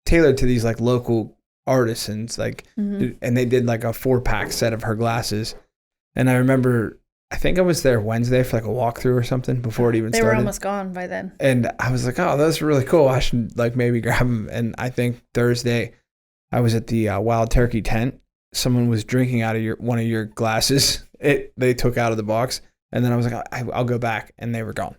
tailored to these like local artisans, like, and they did like a 4-pack set of her glasses. And I remember, I think I was there Wednesday for like a walkthrough or something before it even started. They were almost gone by then. And I was like, oh, those are really cool. I should like maybe grab them. And I think Thursday I was at the Wild Turkey tent. Someone was drinking out of one of your glasses. They took out of the box. And then I was like, I'll go back. And they were gone.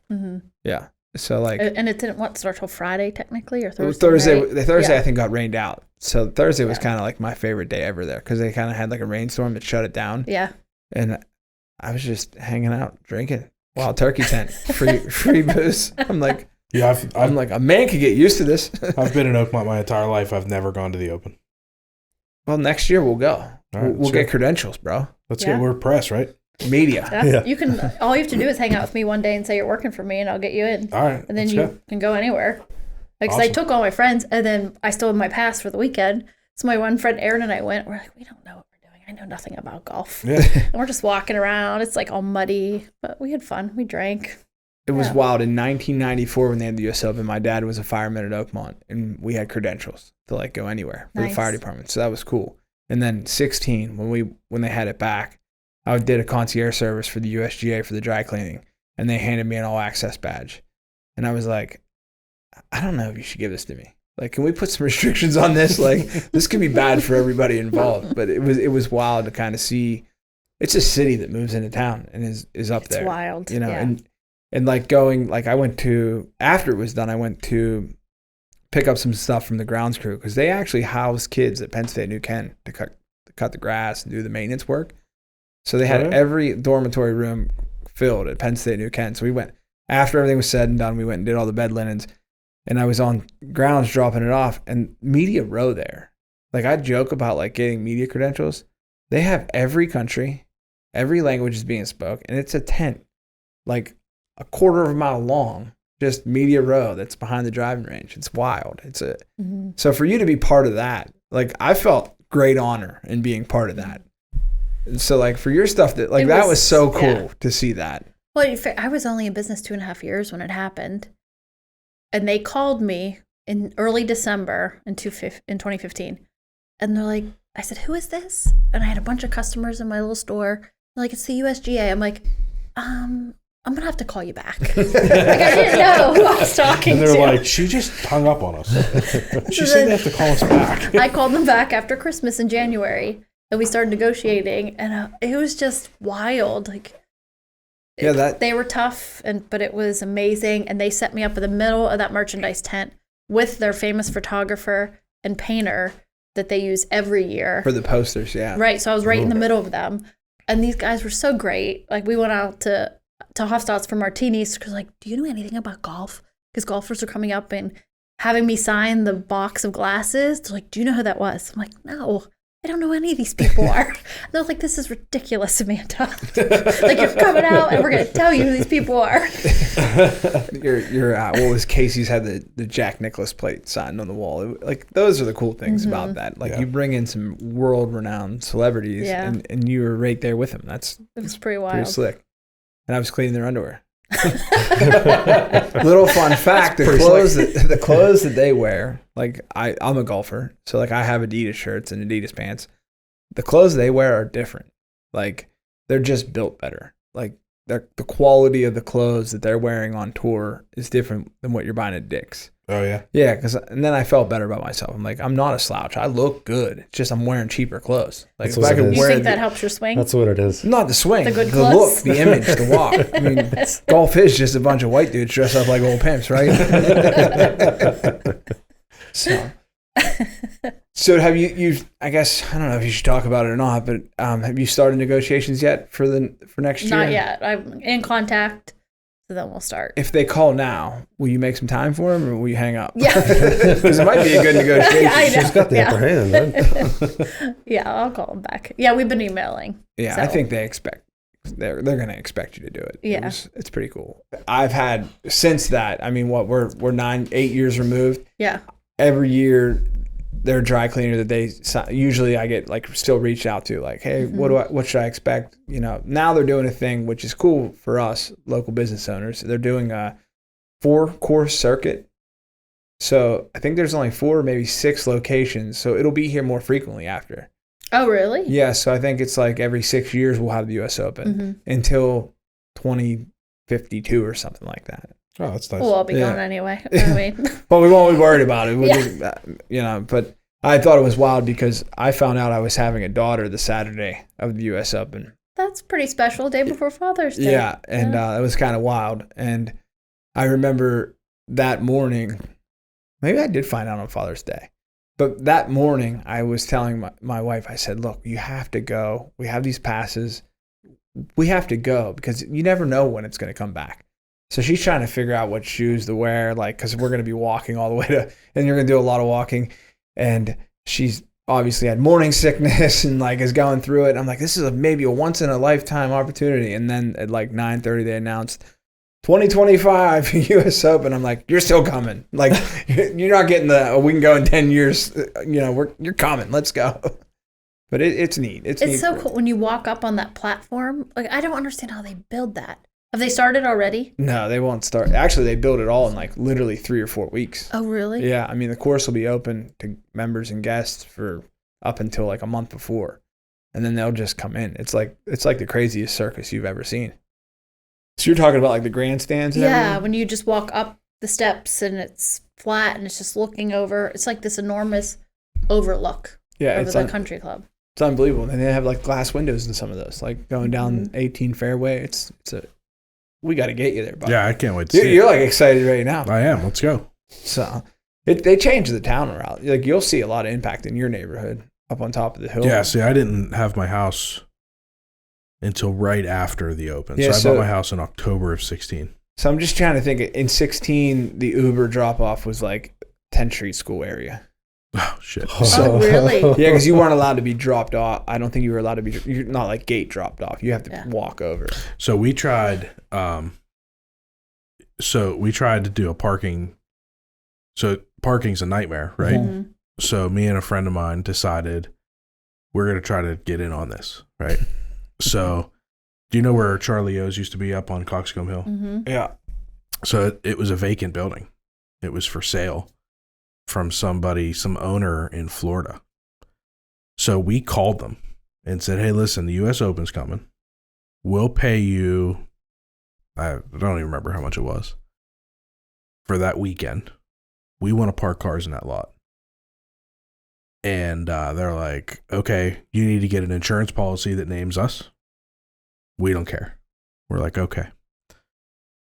Yeah. So like. And it didn't start till Friday technically or Thursday? Thursday I think got rained out. So Thursday was kind of like my favorite day ever there because they kind of had like a rainstorm that shut it down. Yeah. And I was just hanging out, drinking. Wild Turkey tent, free booze. I'm like, I'm like, a man could get used to this. I've been in Oakmont my entire life. I've never gone to the Open. Well, next year we'll go. Right, we'll get credentials, bro. We're press, right? Media. You can. All you have to do is hang out with me one day and say you're working for me, and I'll get you in. All right, and then you can go anywhere. Because I took all my friends, and then I still have my pass for the weekend. So my one friend Aaron and I went. We're like, we don't know what we're doing. I know nothing about golf. Yeah. And we're just walking around. It's like all muddy, but we had fun. We drank. It was wild. In 1994, when they had the US Open, my dad was a fireman at Oakmont, and we had credentials to like go anywhere for the fire department. So that was cool. And then 16, when they had it back, I did a concierge service for the USGA for the dry cleaning, and they handed me an all access badge. And I was like, I don't know if you should give this to me. Like, can we put some restrictions on this? Like, this could be bad for everybody involved. But it was wild to kind of see. It's a city that moves into town and is up there. It's wild, you know. And like going, like I went to, after it was done, I went to pick up some stuff from the grounds crew because they actually house kids at Penn State New Ken to cut the grass and do the maintenance work. So they had every dormitory room filled at Penn State New Ken. So we went, after everything was said and done, we went and did all the bed linens. And I was on grounds dropping it off, and Media Row there. like I joke about like getting media credentials. They have every country, every language is being spoke, and it's a tent like a quarter of a mile long, just media row that's behind the driving range. It's wild. So for you to be part of that, like I felt great honor in being part of that. And so like for your stuff that like that was so cool to see that. Well, I was only in business 2.5 years when it happened, and they called me in early December in 2015, and they're like, I said, who is this? And I had a bunch of customers in my little store. They're like, it's the USGA. I'm like, I'm going to have to call you back. Like, I didn't know who I was talking to. And they're like, she just hung up on us. She said they have to call us back. I called them back after Christmas in January, and we started negotiating, and it was just wild. Like, they were tough, but it was amazing. And they set me up in the middle of that merchandise tent with their famous photographer and painter that they use every year. For the posters, yeah. Right. So I was right in the middle of them. And these guys were so great. Like, we went out to Hofstad's for martinis because, like, do you know anything about golf? Because golfers are coming up and having me sign the box of glasses. They're like, do you know who that was? I'm like, no, I don't know who any of these people are. And they're like, this is ridiculous, Amanda. Like, you're coming out and we're going to tell you who these people are. What was Casey's had the Jack Nicklaus plate signed on the wall. Like, those are the cool things about that. Like, you bring in some world-renowned celebrities and you were right there with them. It was pretty wild. Pretty slick. And I was cleaning their underwear. Little fun fact: the clothes that they wear. Like I'm a golfer, so like I have Adidas shirts and Adidas pants. The clothes they wear are different. Like they're just built better. Like the quality of the clothes that they're wearing on tour is different than what you're buying at Dick's. Oh yeah. Yeah, and then I felt better about myself. I'm like, I'm not a slouch. I look good. It's just I'm wearing cheaper clothes. Like if I could wear, you think that helps your swing? That's what it is. Not the swing, the good the look, the image, the walk. I mean, golf is just a bunch of white dudes dressed up like old pimps, right? So have you? I guess I don't know if you should talk about it or not, but have you started negotiations yet for next year? Not yet. I'm in contact. So then we'll start. If they call now, will you make some time for them or will you hang up? Yeah. Because it might be a good negotiation. I know. She's got the upper hand, right? Yeah, I'll call them back. Yeah, we've been emailing. Yeah, so. I think they're going to expect you to do it. Yeah. It's pretty cool. I've had, since that, I mean, we're 8 years removed. Yeah. Every year, their dry cleaner that usually I get like still reached out to like, hey, what should I expect? You know, now they're doing a thing which is cool for us local business owners. They're doing a 4-course circuit. So I think there's only 4 or maybe 6 locations. So it'll be here more frequently after. Oh, really? Yeah. So I think it's like every 6 years we'll have the U.S. Open until 2052 or something like that. Oh, that's nice. Well, I'll be gone anyway. I mean. Well, we won't be worried about it. We'll just, but I thought it was wild because I found out I was having a daughter the Saturday of the U.S. Open. That's pretty special. Day before Father's Day. Yeah, and it was kind of wild. And I remember that morning, maybe I did find out on Father's Day, but that morning I was telling my wife, I said, look, you have to go. We have these passes. We have to go because you never know when it's going to come back. So she's trying to figure out what shoes to wear, like, because we're going to be walking all the way and you're going to do a lot of walking. And she's obviously had morning sickness and like is going through it. And I'm like, this is maybe a once in a lifetime opportunity. And then at like 9:30, they announced 2025 U.S. Open. I'm like, you're still coming. Like, you're not getting we can go in 10 years. You're coming. Let's go. But it's neat. It's neat so cool when you walk up on that platform. Like, I don't understand how they build that. Have they started already? No, they won't start. Actually, they build it all in like literally 3 or 4 weeks. Oh, really? Yeah. I mean, the course will be open to members and guests for up until like a month before. And then they'll just come in. It's like the craziest circus you've ever seen. So you're talking about like the grandstands and everything? When you just walk up the steps and it's flat and it's just looking over. It's like this enormous overlook over the country club. It's unbelievable. And they have like glass windows in some of those, like going down 18 fairway. We got to get you there, buddy. Yeah, I can't wait to see it. You're like excited right now. I am. Let's go. So they changed the town around. Like you'll see a lot of impact in your neighborhood up on top of the hill. Yeah, see, I didn't have my house until right after the Open. So I bought my house in October of 16. So I'm just trying to think. In 16, the Uber drop-off was like 10th Street School area. Oh, shit. Oh, really? Yeah, because you weren't allowed to be dropped off. I don't think you were allowed to be. You're not like gate dropped off. You have to walk over. So we tried. To do a parking. So parking's a nightmare, right? Mm-hmm. So me and a friend of mine decided we're gonna try to get in on this, right? So, do you know where Charlie O's used to be up on Coxcomb Hill? Mm-hmm. Yeah. So it was a vacant building. It was for sale from some owner in Florida. So we called them and said, hey, listen, the U.S. Open's coming. We'll pay you, I don't even remember how much it was, for that weekend. We want to park cars in that lot. And they're like, okay, you need to get an insurance policy that names us. We don't care. We're like, okay.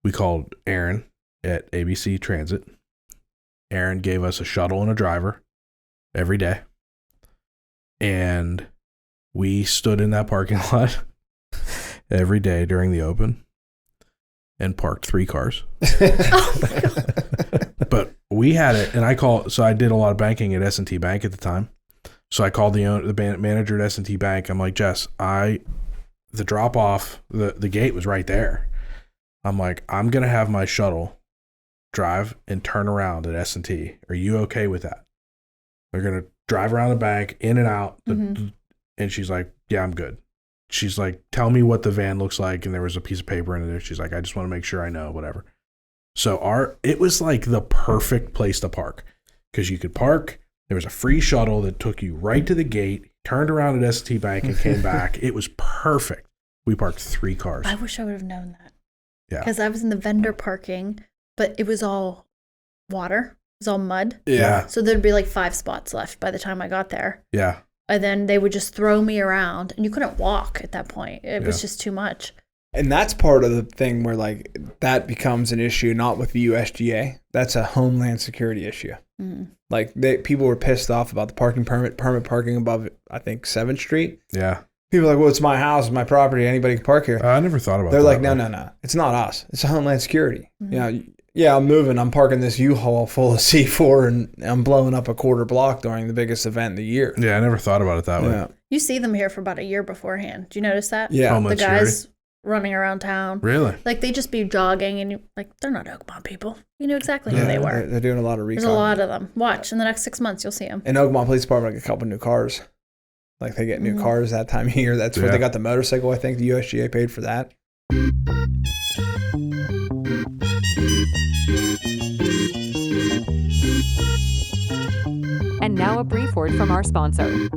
We called Aaron at ABC Transit. Aaron gave us a shuttle and a driver every day. And we stood in that parking lot every day during the Open and parked 3 cars. But we had it, and I did a lot of banking at S&T Bank at the time. So I called the manager at S&T Bank. I'm like, Jess, the drop off, the gate was right there. I'm like, I'm going to have my shuttle drive and turn around at S&T. Are you okay with that? They're going to drive around the bank, in and out. Mm-hmm. And she's like, yeah, I'm good. She's like, tell me what the van looks like. And there was a piece of paper in there. She's like, I just want to make sure I know, whatever. So it was like the perfect place to park because you could park. There was a free shuttle that took you right to the gate, turned around at S&T Bank and came back. It was perfect. We parked 3 cars. I wish I would have known that. Yeah. Because I was in the vendor parking, but it was all water. It was all mud. Yeah. So there'd be like 5 spots left by the time I got there. Yeah. And then they would just throw me around, and you couldn't walk at that point. It was just too much. And that's part of the thing where like that becomes an issue, not with the USGA. That's a Homeland Security issue. Mm. Like people were pissed off about the parking permit parking above, I think, 7th Street. Yeah. People are like, well, it's my house, it's my property, anybody can park here. I never thought about that. They're like, no. It's not us. It's a Homeland Security. Mm-hmm. Yeah, I'm moving. I'm parking this U-Haul full of C4 and I'm blowing up a quarter block during the biggest event of the year. Yeah, I never thought about it that way. You see them here for about a year beforehand. Do you notice that? Yeah. The guys running around town. Really? Like they just be jogging and they're not Oakmont people. You knew exactly who they were. They're doing a lot of recon. There's a lot of them. Watch, in the next 6 months, you'll see them. And Oakmont Police Department got a couple new cars. Like they get new cars that time of year. That's what they got the motorcycle. I think the USGA paid for that. And now a brief word from our sponsor.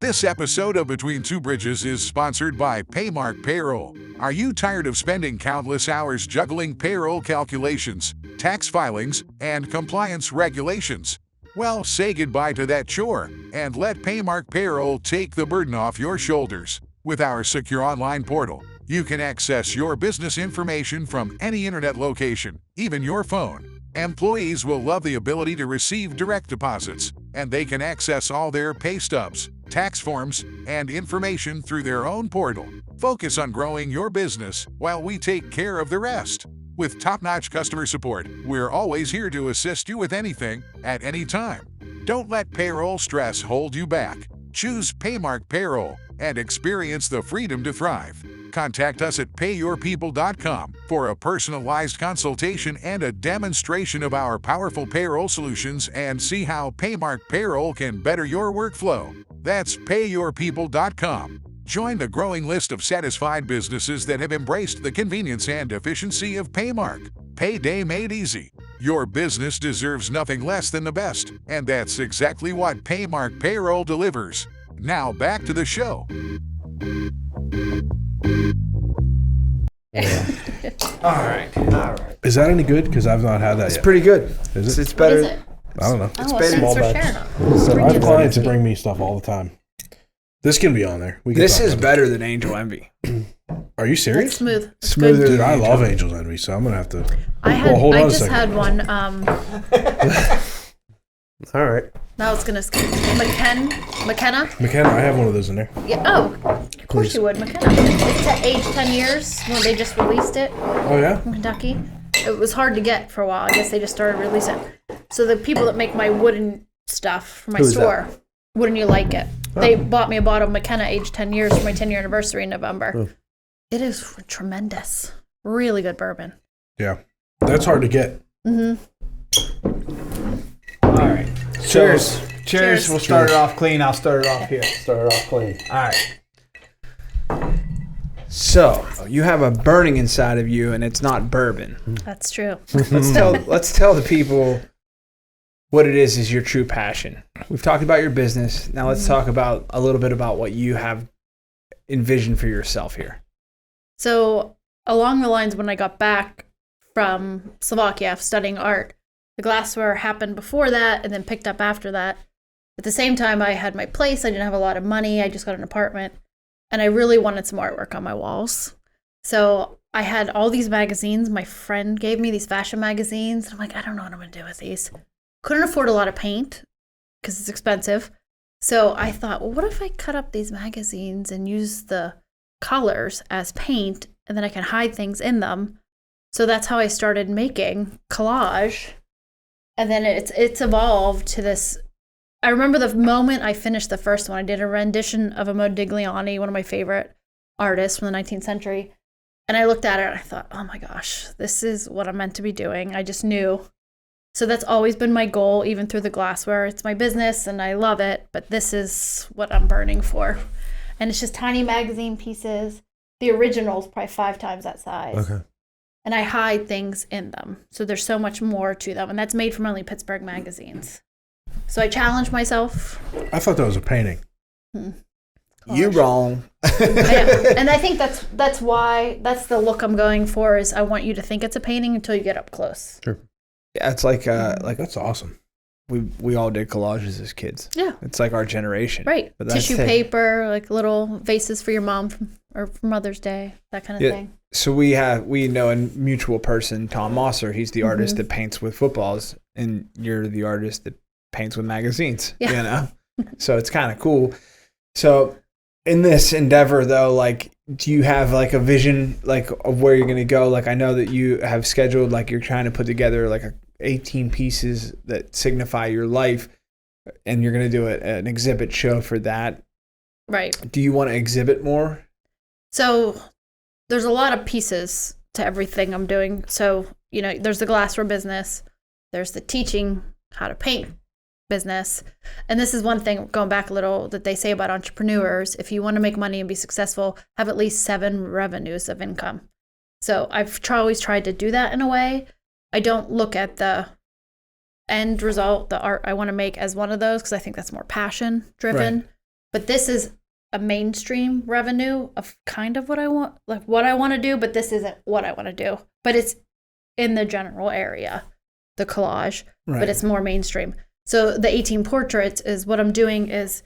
This episode of Between Two Bridges is sponsored by Paymark Payroll. Are you tired of spending countless hours juggling payroll calculations, tax filings, and compliance regulations? Well, say goodbye to that chore and let Paymark Payroll take the burden off your shoulders. With our secure online portal, you can access your business information from any internet location, even your phone. Employees will love the ability to receive direct deposits, and they can access all their pay stubs, tax forms, and information through their own portal. Focus on growing your business while we take care of the rest. With top-notch customer support, we're always here to assist you with anything, at any time. Don't let payroll stress hold you back. Choose Paymark Payroll and experience the freedom to thrive. Contact us at payyourpeople.com for a personalized consultation and a demonstration of our powerful payroll solutions and see how Paymark Payroll can better your workflow. That's payyourpeople.com. Join the growing list of satisfied businesses that have embraced the convenience and efficiency of Paymark. Payday made easy. Your business deserves nothing less than the best, and that's exactly what Paymark Payroll delivers. Now back to the show. All right. Is that any good? Because I've not had that It's yet. pretty good. Is it? It's better. What is it? I don't know. It's better thanks for batch. sharing. So I have clients that bring me stuff all the time. This can be on there. We can This talk is about better than Angel Envy. it. Are you It's serious? smooth. It's Smoother good. Dude, I love Angel's Envy, so I'm gonna have to. I just second. had one. All right. Now it's gonna skip. McKenna. McKenna, I have one of those in there. Yeah. Oh, of course you would, McKenna. It's age 10 years when they just released it Oh yeah. in Kentucky. It was hard to get for a while. I guess they just started releasing. So the people that make my wooden stuff for my Who is store, that? Wouldn't You Like It? They bought me a bottle of McKenna aged 10 years for my 10-year anniversary in November. Oh. It is tremendous. Really good bourbon. Yeah. That's hard to get. Mm-hmm. All right. Cheers. Cheers. We'll start it off clean. I'll start it off here. Start it off clean. All right. So you have a burning inside of you, and it's not bourbon. That's true. Let's tell the people what it is your true passion. We've talked about your business. Now let's talk about a little bit about what you have envisioned for yourself here. So along the lines, when I got back from Slovakia studying art, the Glassware happened before that and then picked up after that. At the same time, I had my place. I didn't have a lot of money. I just got an apartment. And I really wanted some artwork on my walls. So I had all these magazines. My friend gave me these fashion magazines. And I'm like, I don't know what I'm going to do with these. Couldn't afford a lot of paint because it's expensive. So I thought, well, what if I cut up these magazines and use the colors as paint, and then I can hide things in them. So that's how I started making collage. And then it's evolved to this. I remember the moment I finished the first one. I did a rendition of a Modigliani, one of my favorite artists from the 19th century. And I looked at it and I thought, oh my gosh, this is what I'm meant to be doing. I just knew. So that's always been my goal, even through the Glassware. It's my business and I love it, but this is what I'm burning for. And it's just tiny magazine pieces. The original's probably 5 times that size. Okay. And I hide things in them. So there's so much more to them. And that's made from only Pittsburgh magazines. So I challenged myself. I thought that was a painting. You wrong. Yeah. And I think that's why, that's the look I'm going for, is I want you to think it's a painting until you get up close. Sure. Yeah, it's like That's awesome. we all did collages as kids. Yeah. It's like our generation. Right. But that's Tissue paper, like little vases for your mom or for Mother's Day, that kind of thing. So we know a mutual person, Tom Mosser. He's the artist that paints with footballs, and you're the artist that paints with magazines. Yeah. You know? So it's kind of cool. So in this endeavor, though, like, do you have like a vision, like, of where you're going to go? Like, I know that you have scheduled, like, you're trying to put together like 18 pieces that signify your life, and you're going to do an exhibit show for that. Right. Do you want to exhibit more? So there's a lot of pieces to everything I'm doing. So, you know, there's the Glassware business, there's the teaching how to paint business. And this is one thing, going back a little, that they say about entrepreneurs: if you want to make money and be successful, have at least 7 revenues of income. So I've always tried to do that in a way. I don't look at the end result, the art I want to make, as one of those, because I think that's more passion driven. Right. But this is a mainstream revenue of kind of what I want, like what I want to do, but this isn't what I want to do. But it's in the general area, the collage, but it's more mainstream. So the 18 portraits is what I'm doing is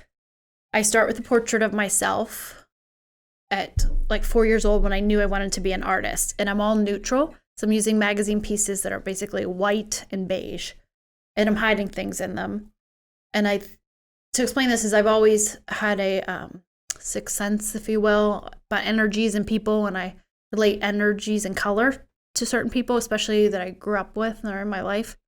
I start with a portrait of myself at like 4 years old when I knew I wanted to be an artist, and I'm all neutral. So I'm using magazine pieces that are basically white and beige, and I'm hiding things in them. And to explain this, is I've always had a sixth sense, if you will, about energies and people, and I relate energies and color to certain people, especially that I grew up with or in my life.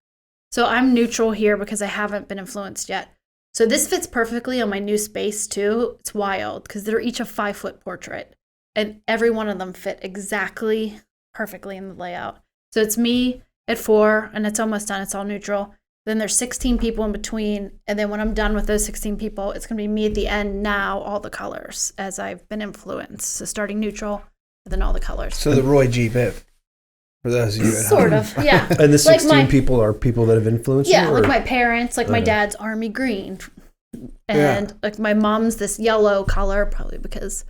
So I'm neutral here because I haven't been influenced yet. So this fits perfectly on my new space too. It's wild because they're each a 5-foot portrait, and every one of them fit exactly perfectly in the layout. So it's me at 4, and it's almost done. It's all neutral. Then there's 16 people in between. And then when I'm done with those 16 people, it's going to be me at the end now, all the colors, as I've been influenced. So starting neutral, and then all the colors. So the Roy G. Biv, for those of you at Sort home. of, yeah. And the 16 like people are people that have influenced you? Yeah, or? like my parents, like my Okay. dad's army green. And like my mom's this yellow color, probably because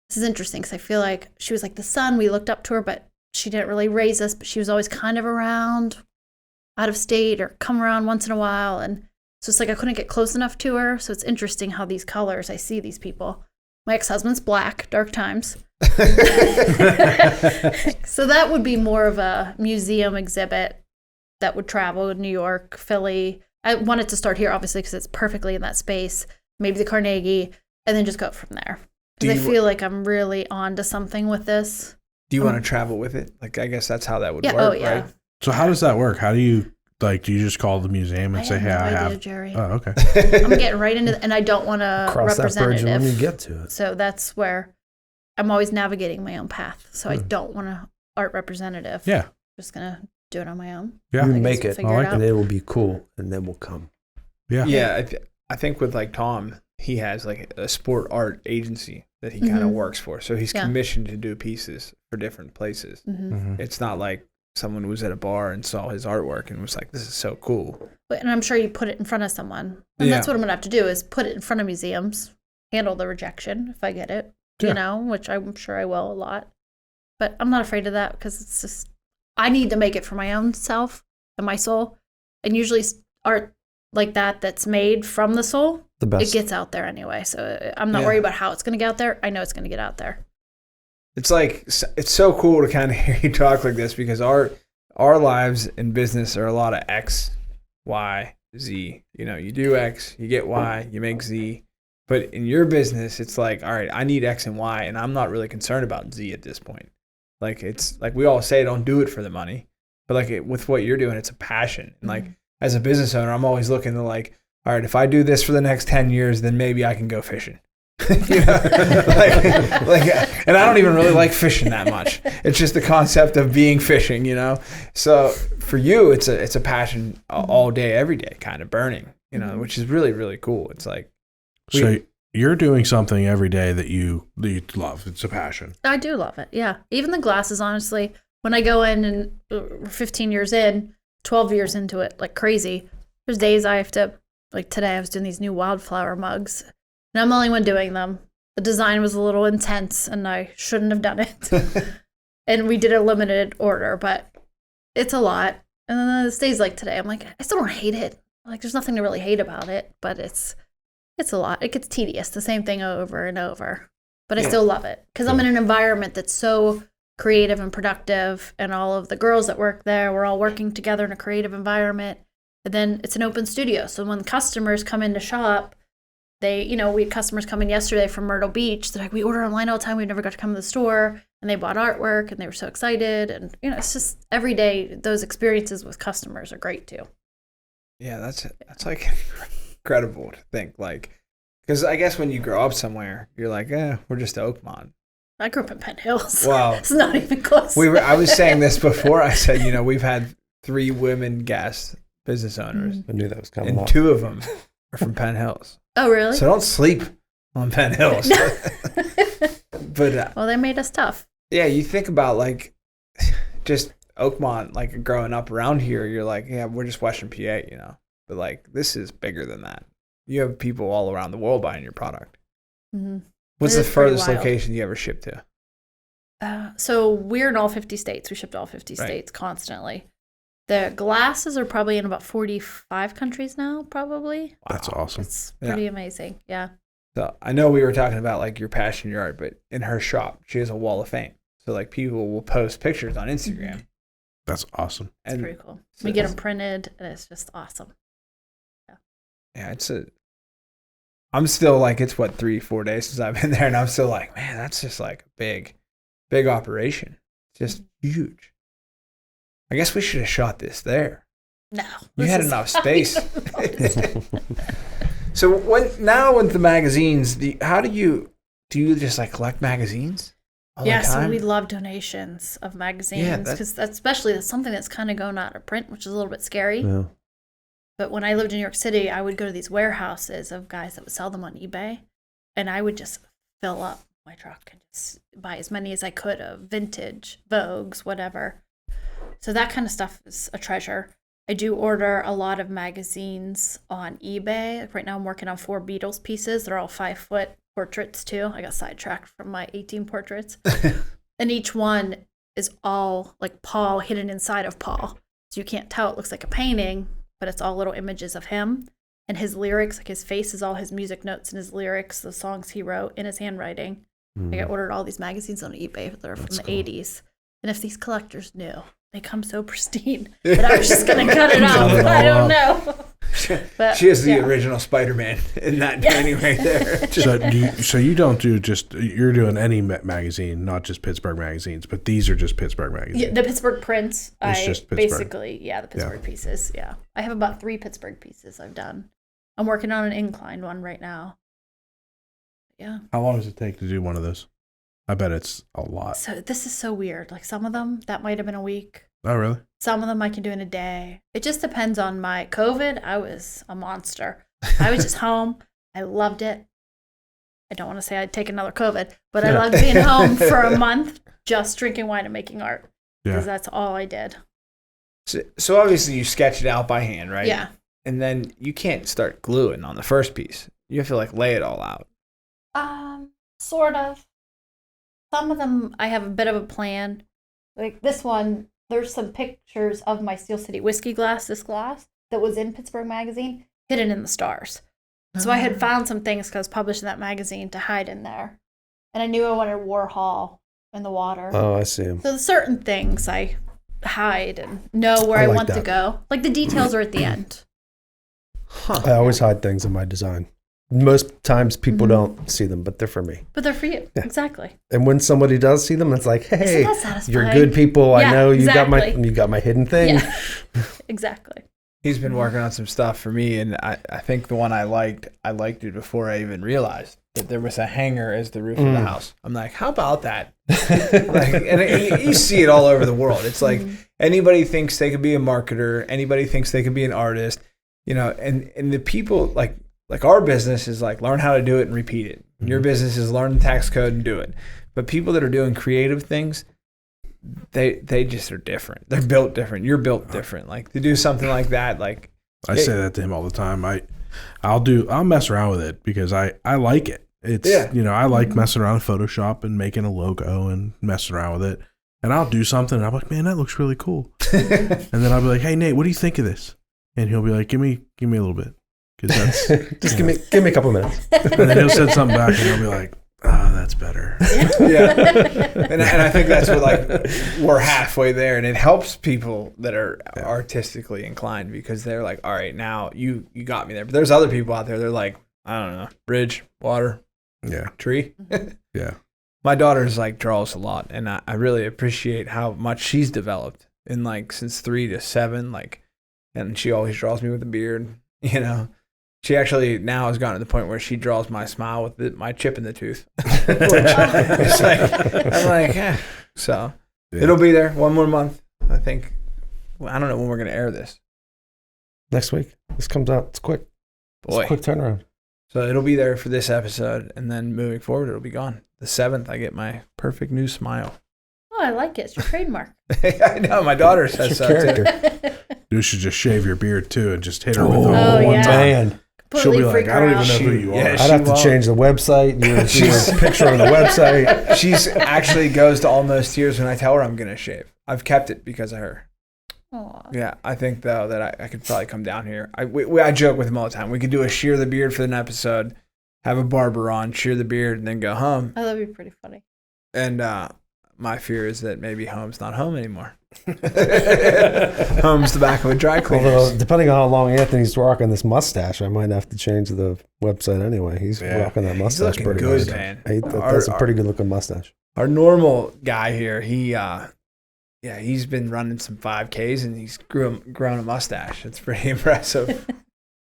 this is interesting because I feel like she was like the sun. We looked up to her, but she didn't really raise us, but she was always kind of around, out of state, or come around once in a while. And so it's like I couldn't get close enough to her. So it's interesting how these colors, I see these people. My ex-husband's black, dark times. So that would be more of a museum exhibit that would travel to New York, Philly. I wanted to start here, obviously, because it's perfectly in that space. Maybe the Carnegie, and then just go from there. Because I feel like I'm really on to something with this. Do you want to travel with it? Like, I guess that's how that would Yeah, work, oh, yeah. right? So how does that work? How do you Like, do you just call the museum and say, "Hey, I have"? Jerry. Oh, okay. I'm getting right into and I don't want a Cross that bridge representative. when you get to it. So that's where I'm always navigating my own path. So I don't want an art representative. Yeah. Just gonna do it on my own. Yeah. You make it, figure it out. and it will be cool, and then we'll come. Yeah. Yeah. I think with like Tom, he has like a sport art agency that he kind of works for. So he's commissioned to do pieces for different places. It's not like someone was at a bar and saw his artwork and was like, this is so cool. And I'm sure you put it in front of someone. And that's what I'm going to have to do is put it in front of museums, handle the rejection if I get it, you know, which I'm sure I will a lot. But I'm not afraid of that because it's just, I need to make it for my own self and my soul. And usually art like that's made from the soul, the best. It gets out there anyway. So I'm not worried about how it's going to get out there. I know it's going to get out there. It's like, it's so cool to kind of hear you talk like this because our lives in business are a lot of X, Y, Z. You know, you do X, you get Y, you make Z. But in your business, it's like, all right, I need X and Y, and I'm not really concerned about Z at this point. Like, it's like we all say, don't do it for the money. But like with what you're doing, it's a passion. And like, as a business owner, I'm always looking to like, all right, if I do this for the next 10 years, then maybe I can go fishing. You know? And I don't even really like fishing that much. It's just the concept of being fishing, you know? So for you, it's a passion all day, every day, kind of burning, you know, which is really, really cool. It's like. So you're doing something every day that you love. It's a passion. I do love it. Yeah. Even the glasses, honestly, when I go in and 15 years in, 12 years into it, like crazy, there's days I have to, like today I was doing these new wildflower mugs. And I'm the only one doing them. The design was a little intense, and I shouldn't have done it. And we did a limited order, but it's a lot. And then the days like today, I'm like, I still don't hate it. Like, there's nothing to really hate about it, but it's a lot. It gets tedious, the same thing over and over. But I still love it because I'm in an environment that's so creative and productive, and all of the girls that work there, we're all working together in a creative environment. And then it's an open studio, so when customers come in to shop, we had customers come in yesterday from Myrtle Beach. They're like, we order online all the time. We never got to come to the store. And they bought artwork and they were so excited. And, you know, it's just every day those experiences with customers are great too. Yeah, that's like incredible to think. Like, because I guess when you grow up somewhere, you're like, we're just Oakmont. I grew up in Penn Hills. Wow. It's not even close. I was saying this before. I said, you know, we've had 3 women guest business owners. I knew that was coming and up. 2 of them are from Penn Hills. Oh, really? So don't sleep on Penn Hills. But well, they made us tough. Yeah, you think about like just Oakmont, like growing up around here, you're like, yeah, we're just Western PA, you know. But like, this is bigger than that. You have people all around the world buying your product. Mm-hmm. What's the furthest location you ever shipped to? So we're in all 50 states. We ship to all 50 states constantly. The glasses are probably in about 45 countries now, probably. Wow. That's awesome. It's pretty amazing. Yeah. So I know we were talking about like your passion, your art, but in her shop, she has a wall of fame. So like people will post pictures on Instagram. That's awesome. It's pretty cool. We get them printed, and it's just awesome. Yeah, I'm still like, it's 3-4 days since I've been there, and I'm still like, man, that's just like a big operation. It's just huge. I guess we should have shot this there. No. You had enough space. So with the magazines, do you just like collect magazines all the time? So we love donations of magazines because that's something that's kind of going out of print, which is a little bit scary. Yeah. But when I lived in New York City, I would go to these warehouses of guys that would sell them on eBay, and I would just fill up my truck and just buy as many as I could of vintage, Vogues, whatever. So that kind of stuff is a treasure. I do order a lot of magazines on eBay. Like right now I'm working on 4 Beatles pieces. They're all 5-foot portraits too. I got sidetracked from my 18 portraits. And each one is all like Paul hidden inside of Paul. So you can't tell. It looks like a painting, but it's all little images of him. And his lyrics, like his face is all his music notes and his lyrics, the songs he wrote in his handwriting. I got ordered all these magazines on eBay. They're from the 80s. And if these collectors knew, they come so pristine that I was just going to cut it off. I don't know. She is the original Spider-Man in that painting right there. So you don't do you're doing any magazine, not just Pittsburgh magazines, but these are just Pittsburgh magazines. Yeah, the Pittsburgh prints. It's just Pittsburgh. Basically, the Pittsburgh pieces. Yeah, I have about 3 Pittsburgh pieces I've done. I'm working on an inclined one right now. Yeah. How long does it take to do one of those? I bet it's a lot. So this is so weird. Like some of them, that might have been a week. Oh, really? Some of them I can do in a day. It just depends on my COVID. I was a monster. I was just home. I loved it. I don't want to say I'd take another COVID, but I loved being home for a month, just drinking wine and making art. Because that's all I did. So obviously you sketch it out by hand, right? Yeah. And then you can't start gluing on the first piece. You have to like lay it all out. Sort of. Some of them I have a bit of a plan. Like this one, there's some pictures of my Steel City whiskey glass, this glass, that was in Pittsburgh Magazine, hidden in the stars. So I had found some things because I was published in that magazine to hide in there. And I knew I wanted Warhol in the water. Oh, I see him. So certain things I hide and know where I want to go. Like the details are at the end. I always hide things in my design. Most times people don't see them, but they're for me. But they're for you. Yeah. Exactly. And when somebody does see them, it's like, hey, Isn't that satisfying? you're good people. I know you got my hidden thing. Yeah. Exactly. He's been working on some stuff for me, and I think the one I liked it before I even realized that there was a hanger as the roof of the house. I'm like, how about that? and you see it all over the world. It's like anybody thinks they could be a marketer. Anybody thinks they could be an artist. You know, and the people like our business is like learn how to do it and repeat it. Your business is learn the tax code and do it. But people that are doing creative things, they just are different. They're built different. You're built different. Like to do something like that, like I say that to him all the time. I'll mess around with it because I like it. It's I like messing around with Photoshop and making a logo and messing around with it. And I'll do something and I'm like, man, that looks really cool. And then I'll be like, hey Nate, what do you think of this? And he'll be like, give me a little bit. Cause that's just give me a couple minutes. And then he'll send something back and I'll be like, that's better. And I think that's what like we're halfway there, and it helps people that are artistically inclined because they're like, all right, now you got me there. But there's other people out there, they're like, I don't know, bridge, water, tree. Yeah. My daughter's like draws a lot, and I really appreciate how much she's developed in like since 3 to 7, like, and she always draws me with a beard, you know. She actually now has gotten to the point where she draws my smile with my chip in the tooth. It's like, I'm like, So it'll be there 1 more month, I think. Well, I don't know when we're going to air this. Next week. This comes out. It's quick. Boy. It's a quick turnaround. So it'll be there for this episode, and then moving forward, it'll be gone. The 7th, I get my perfect new smile. Oh, I like it. It's your trademark. I know. My daughter says so, too. You should just shave your beard, too, and just hit her with one time. She'll be like, I don't even know who you are. I'd have to change the website, your picture on the website. She's actually goes to almost tears when I tell her I'm going to shave. I've kept it because of her. Aww. Yeah, I think, though, that I could probably come down here. I joke with him all the time. We could do a shear the beard for an episode, have a barber on, shear the beard, and then go home. Oh, that'd be pretty funny. And my fear is that maybe home's not home anymore. Home's the back of a dry cleaner. Although, depending on how long Anthony's rocking this mustache, I might have to change the website anyway. He's rocking that mustache pretty good, hard. man. That's a pretty good looking mustache. Our normal guy here, he's been running some 5Ks and he's grown a mustache. It's pretty impressive.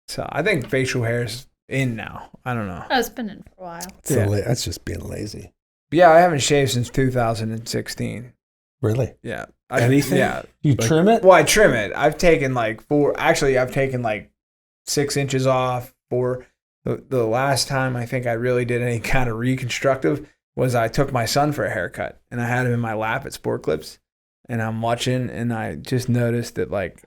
So I think facial hair is in now. I don't know. Oh, it's been in for a while. That's just being lazy. Yeah, I haven't shaved since 2016. Really? Yeah. Anything? Yeah. You trim it? Well, I trim it. I've taken like 6 inches off. The last time I think I really did any kind of reconstructive was I took my son for a haircut, and I had him in my lap at Sport Clips, and I'm watching, and I just noticed that like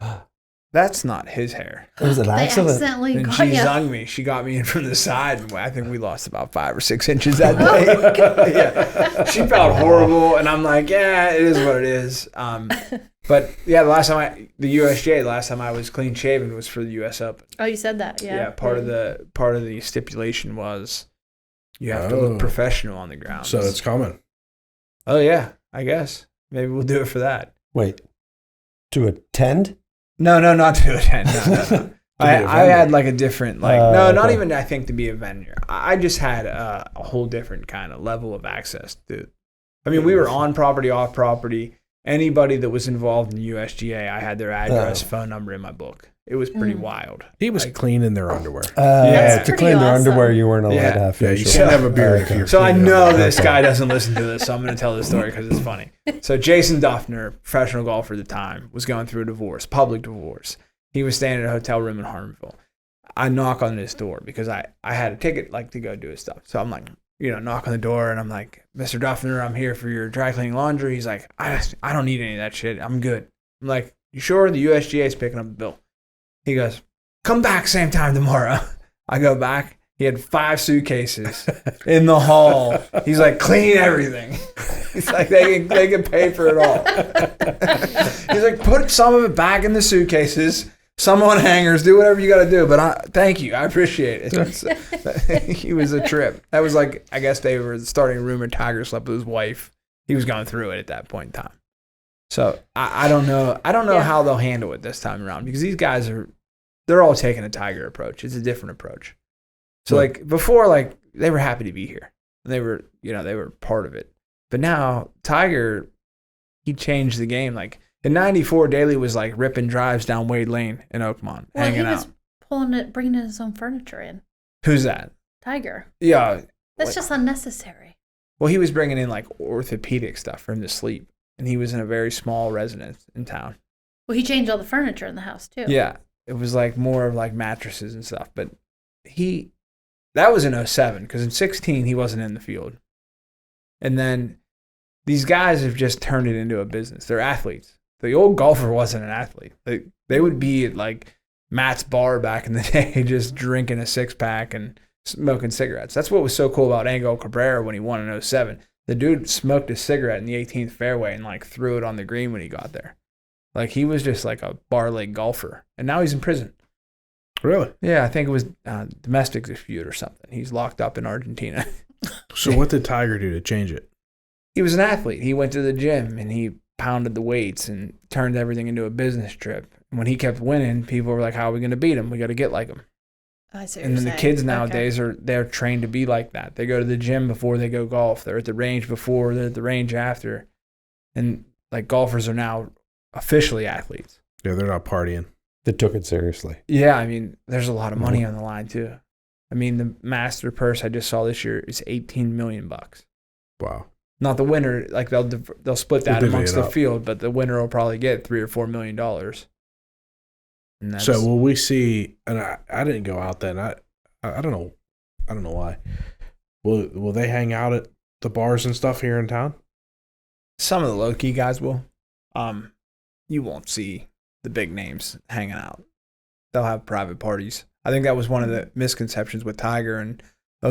that's not his hair. It was an accident. And she zunged me. She got me in from the side, and I think we lost about 5 or 6 inches that day. Yeah, she felt horrible, and I'm like, yeah, it is what it is. But yeah, the last time I was clean shaven was for the U.S. Open. Oh, you said that, yeah. Yeah, part of the stipulation was you have to look professional on the ground. So it's coming. Oh yeah, I guess maybe we'll do it for that. Wait, to attend? No, not to attend. No. I had like a different, not even I think to be a vendor. I just had a whole different kind of level of access to. I mean, we were on property, off property. Anybody that was involved in USGA, I had their address, phone number in my book. It was pretty wild. He was cleaning their underwear. To clean their underwear, you weren't allowed to have facial. You can't have a beard if you're So I know this guy doesn't listen to this, so I'm going to tell this story because it's funny. So Jason Duffner, professional golfer at the time, was going through a divorce, public divorce. He was staying at a hotel room in Harmonville. I knock on his door because I had a ticket to go do his stuff. So I'm like, knock on the door, and I'm like, Mr. Duffner, I'm here for your dry cleaning laundry. He's like, I don't need any of that shit. I'm good. I'm like, you sure? The USGA is picking up the bill. He goes, come back same time tomorrow. I go back. He had 5 suitcases in the hall. He's like, clean everything. He's like, they can pay for it all. He's like, put some of it back in the suitcases, some on hangers, do whatever you got to do. But thank you. I appreciate it. He was a trip. That was like, I guess they were starting a rumor Tiger slept with his wife. He was going through it at that point in time. So I don't know. I don't know how they'll handle it this time around because these guys they're all taking a Tiger approach. It's a different approach. So before, they were happy to be here. And they were, they were part of it. But now Tiger, he changed the game. Like in '94, Daly was like ripping drives down Wade Lane in Oakmont, hanging out. He was bringing his own furniture in. Who's that? Tiger. Yeah. That's just unnecessary. Well, he was bringing in orthopedic stuff for him to sleep. And he was in a very small residence in town. Well, he changed all the furniture in the house too. Yeah. It was more of mattresses and stuff. But that was in 07 because in 16 he wasn't in the field. And then these guys have just turned it into a business. They're athletes. The old golfer wasn't an athlete. They would be at Matt's bar back in the day just drinking a 6-pack and smoking cigarettes. That's what was so cool about Angel Cabrera when he won in 07. The dude smoked a cigarette in the 18th fairway and threw it on the green when he got there. He was just a bar leg golfer. And now he's in prison. Really? Yeah, I think it was domestic dispute or something. He's locked up in Argentina. So what did Tiger do to change it? He was an athlete. He went to the gym and he pounded the weights and turned everything into a business trip. And when he kept winning, people were like, how are we going to beat him? We got to get like him. I see what and then you're the saying. kids nowadays they're trained to be like that. They go to the gym before they go golf. They're at the range before, they're at the range after. And golfers are now officially athletes. Yeah, they're not partying. They took it seriously. Yeah, I mean, there's a lot of money on the line too. I mean, the master purse I just saw this year is $18 million. Wow. Not the winner. They'll split that amongst the up. field, but the winner will probably get $3 or $4 million. So will we see? And I didn't go out then. I don't know. I don't know why. Will they hang out at the bars and stuff here in town? Some of the low key guys will. You won't see the big names hanging out. They'll have private parties. I think that was one of the misconceptions with Tiger in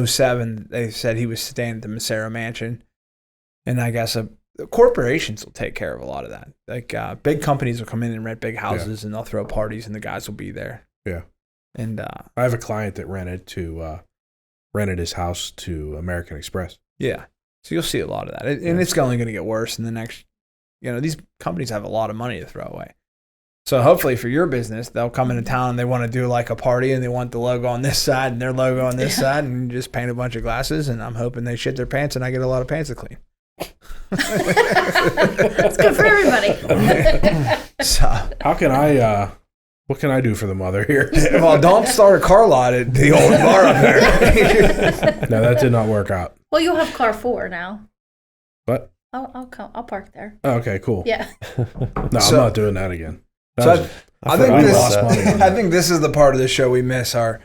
07. They said he was staying at the Massaro Mansion, and I guess corporations will take care of a lot of that. Big companies will come in and rent big houses, and they'll throw parties, and the guys will be there. Yeah. And I have a client that rented his house to American Express. Yeah. So you'll see a lot of that, and it's only going to get worse in the next. These companies have a lot of money to throw away. So hopefully for your business, they'll come into town and they want to do a party, and they want the logo on this side and their logo on this side, and just paint a bunch of glasses. And I'm hoping they shit their pants, and I get a lot of pants to clean. It's good for everybody. So how can I? What can I do for the mother here? Well, don't start a car lot at the old bar up there. No, that did not work out. Well, you'll have car 4 now. What? I'll come. I'll park there. Oh, okay, cool. Yeah. No, I'm not doing that again. I think this is the part of the show we miss our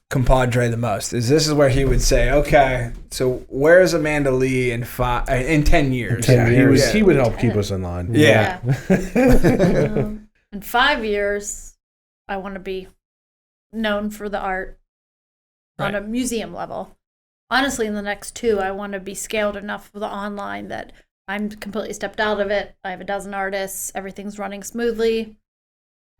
compadre the most. This is where he would say, "Okay, so where's Amanda Lee in 10 years?" He would help keep us in line. Yeah. In 5 years, I want to be known for the art on a museum level. Honestly, in the next 2, I want to be scaled enough for the online that I'm completely stepped out of it. I have a dozen artists. Everything's running smoothly.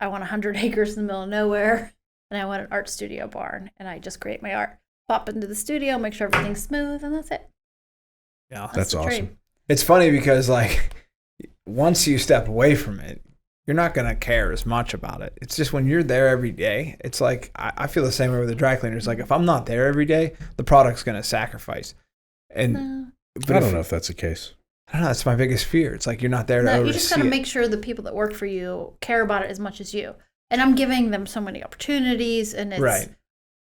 I want 100 acres in the middle of nowhere. And I want an art studio barn. And I just create my art, pop into the studio, make sure everything's smooth, and that's it. Yeah, that's awesome. Dream. It's funny because once you step away from it, you're not going to care as much about it. It's just when you're there every day, it's like, I feel the same way with the dry cleaners. Like if I'm not there every day, the product's going to sacrifice. And but I don't know if that's the case. I don't know. That's my biggest fear. It's like you're not there to oversee. You just got to make sure the people that work for you care about it as much as you. And I'm giving them so many opportunities, and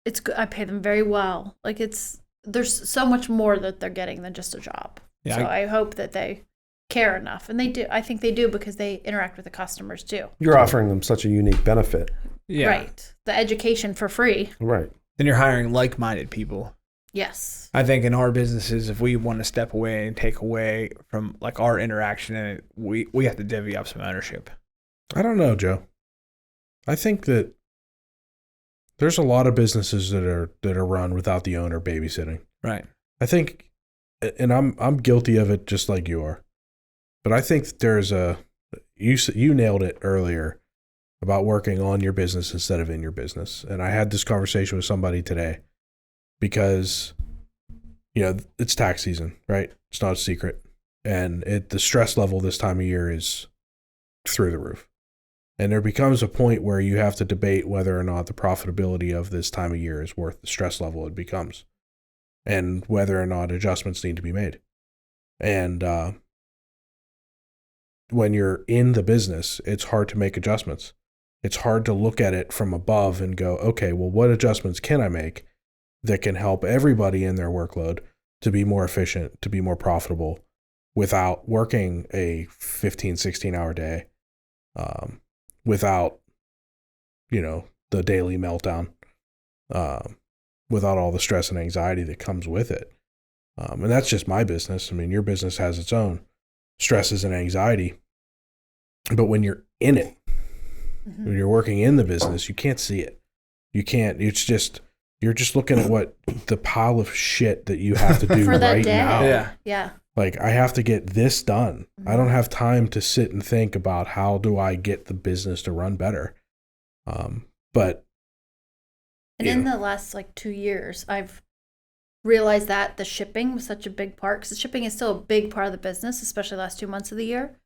it's good. I pay them very well. Like there's so much more that they're getting than just a job. Yeah, so I hope that they care enough, and they do. I think they do because they interact with the customers too. You're offering them such a unique benefit. Yeah. Right. The education for free. Right. Then you're hiring like-minded people. Yes. I think in our businesses, if we want to step away and take away from like our interaction in it, we have to divvy up some ownership. I don't know, Joe. I think that there's a lot of businesses that are run without the owner babysitting. Right. I think, and I'm guilty of it just like you are, but I think that there's you nailed it earlier about working on your business instead of in your business. And I had this conversation with somebody today. Because, it's tax season, right? It's not a secret. And the stress level this time of year is through the roof. And there becomes a point where you have to debate whether or not the profitability of this time of year is worth the stress level it becomes. And whether or not adjustments need to be made. And when you're in the business, it's hard to make adjustments. It's hard to look at it from above and go, okay, well, what adjustments can I make that can help everybody in their workload to be more efficient, to be more profitable without working a 15, 16-hour day, without, the daily meltdown, without all the stress and anxiety that comes with it. And that's just my business. I mean, your business has its own stresses and anxiety. But when you're in it, when you're working in the business, you can't see it. You can't, you're just looking at what the pile of shit that you have to do for that right day. now. Yeah. Like, I have to get this done. I don't have time to sit and think about how do I get the business to run better. In the last 2 years, I've realized that the shipping was such a big part, because the shipping is still a big part of the business, especially the last 2 months of the year.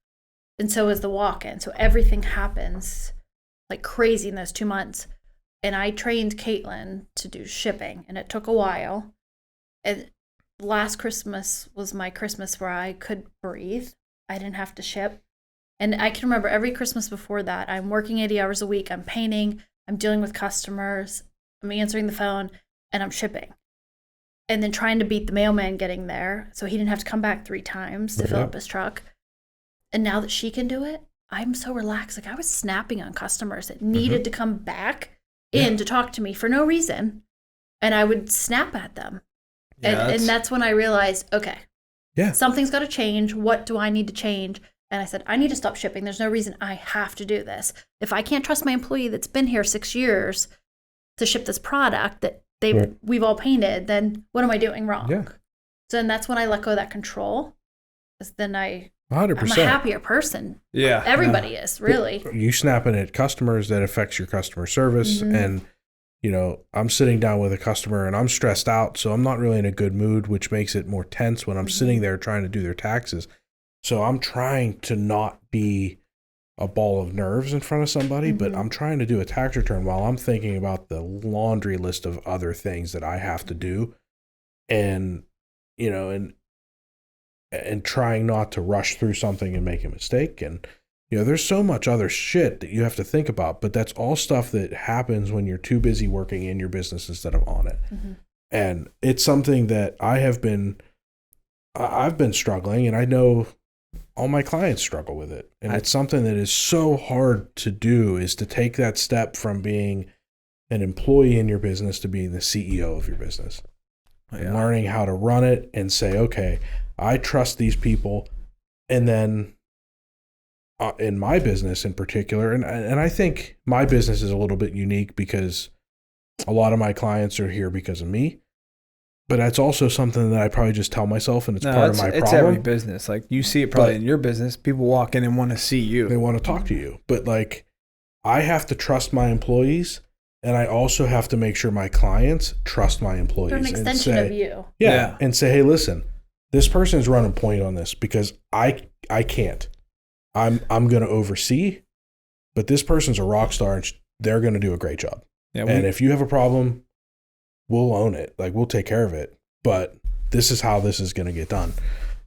And so is the walk-in. So everything happens like crazy in those 2 months. And I trained Caitlin to do shipping, and it took a while. And last Christmas was my Christmas where I could breathe. I didn't have to ship. And I can remember every Christmas before that, I'm working 80 hours a week. I'm painting, I'm dealing with customers, I'm answering the phone, and I'm shipping. And then trying to beat the mailman getting there so he didn't have to come back 3 times to fill up his truck. And now that she can do it, I'm so relaxed. Like, I was snapping on customers that needed to come back in to talk to me for no reason, and I would snap at them. And that's when I realized, okay, something's got to change. What do I need to change? And I said, I need to stop shipping. There's no reason I have to do this. If I can't trust my employee that's been here 6 years to ship this product that we've all painted, then what am I doing wrong? So then that's when I let go of that control. Because then 100%. I'm a happier person. Yeah. Everybody is, really. You snapping at customers, that affects your customer service. And, I'm sitting down with a customer and I'm stressed out, so I'm not really in a good mood, which makes it more tense when I'm sitting there trying to do their taxes. So I'm trying to not be a ball of nerves in front of somebody, but I'm trying to do a tax return while I'm thinking about the laundry list of other things that I have to do. And, and trying not to rush through something and make a mistake. And, there's so much other shit that you have to think about, but that's all stuff that happens when you're too busy working in your business instead of on it. And it's something that I've been struggling, and I know all my clients struggle with it. And it's something that is so hard to do, is to take that step from being an employee in your business to being the CEO of your business. And learning how to run it and say, okay, I trust these people. And then in my business in particular, and I think my business is a little bit unique because a lot of my clients are here because of me. But that's also something that I probably just tell myself, and it's part of my problem. It's every business. Like, you see it probably in your business. People walk in and want to see you. They want to talk to you. But I have to trust my employees, and I also have to make sure my clients trust my employees. They're an extension of you. Yeah. And say, hey, listen, this person's running point on this because I can't. I'm going to oversee. but this person's a rock star and they're going to do a great job. Yeah, and if you have a problem, we'll own it. Like, we'll take care of it. But this is how this is going to get done.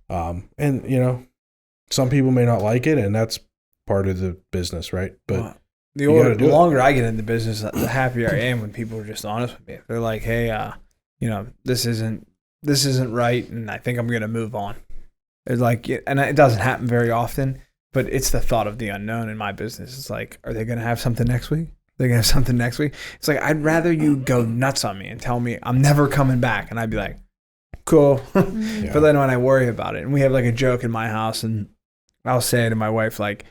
And, you know, some people may not like it, and that's part of the business, right? But the longer I get into business, the happier I am when people are just honest with me. They're like, hey, you know, this isn't right, and I think I'm going to move on. It's like, and it doesn't happen very often, but it's the thought of the unknown in my business. It's like, are they going to have something next week? They're going to have something next week. It's like, I'd rather you go nuts on me and tell me I'm never coming back. And I'd be like, cool. Yeah. But then when I worry about it, and we have like a joke in my house, and I'll say to my wife, like,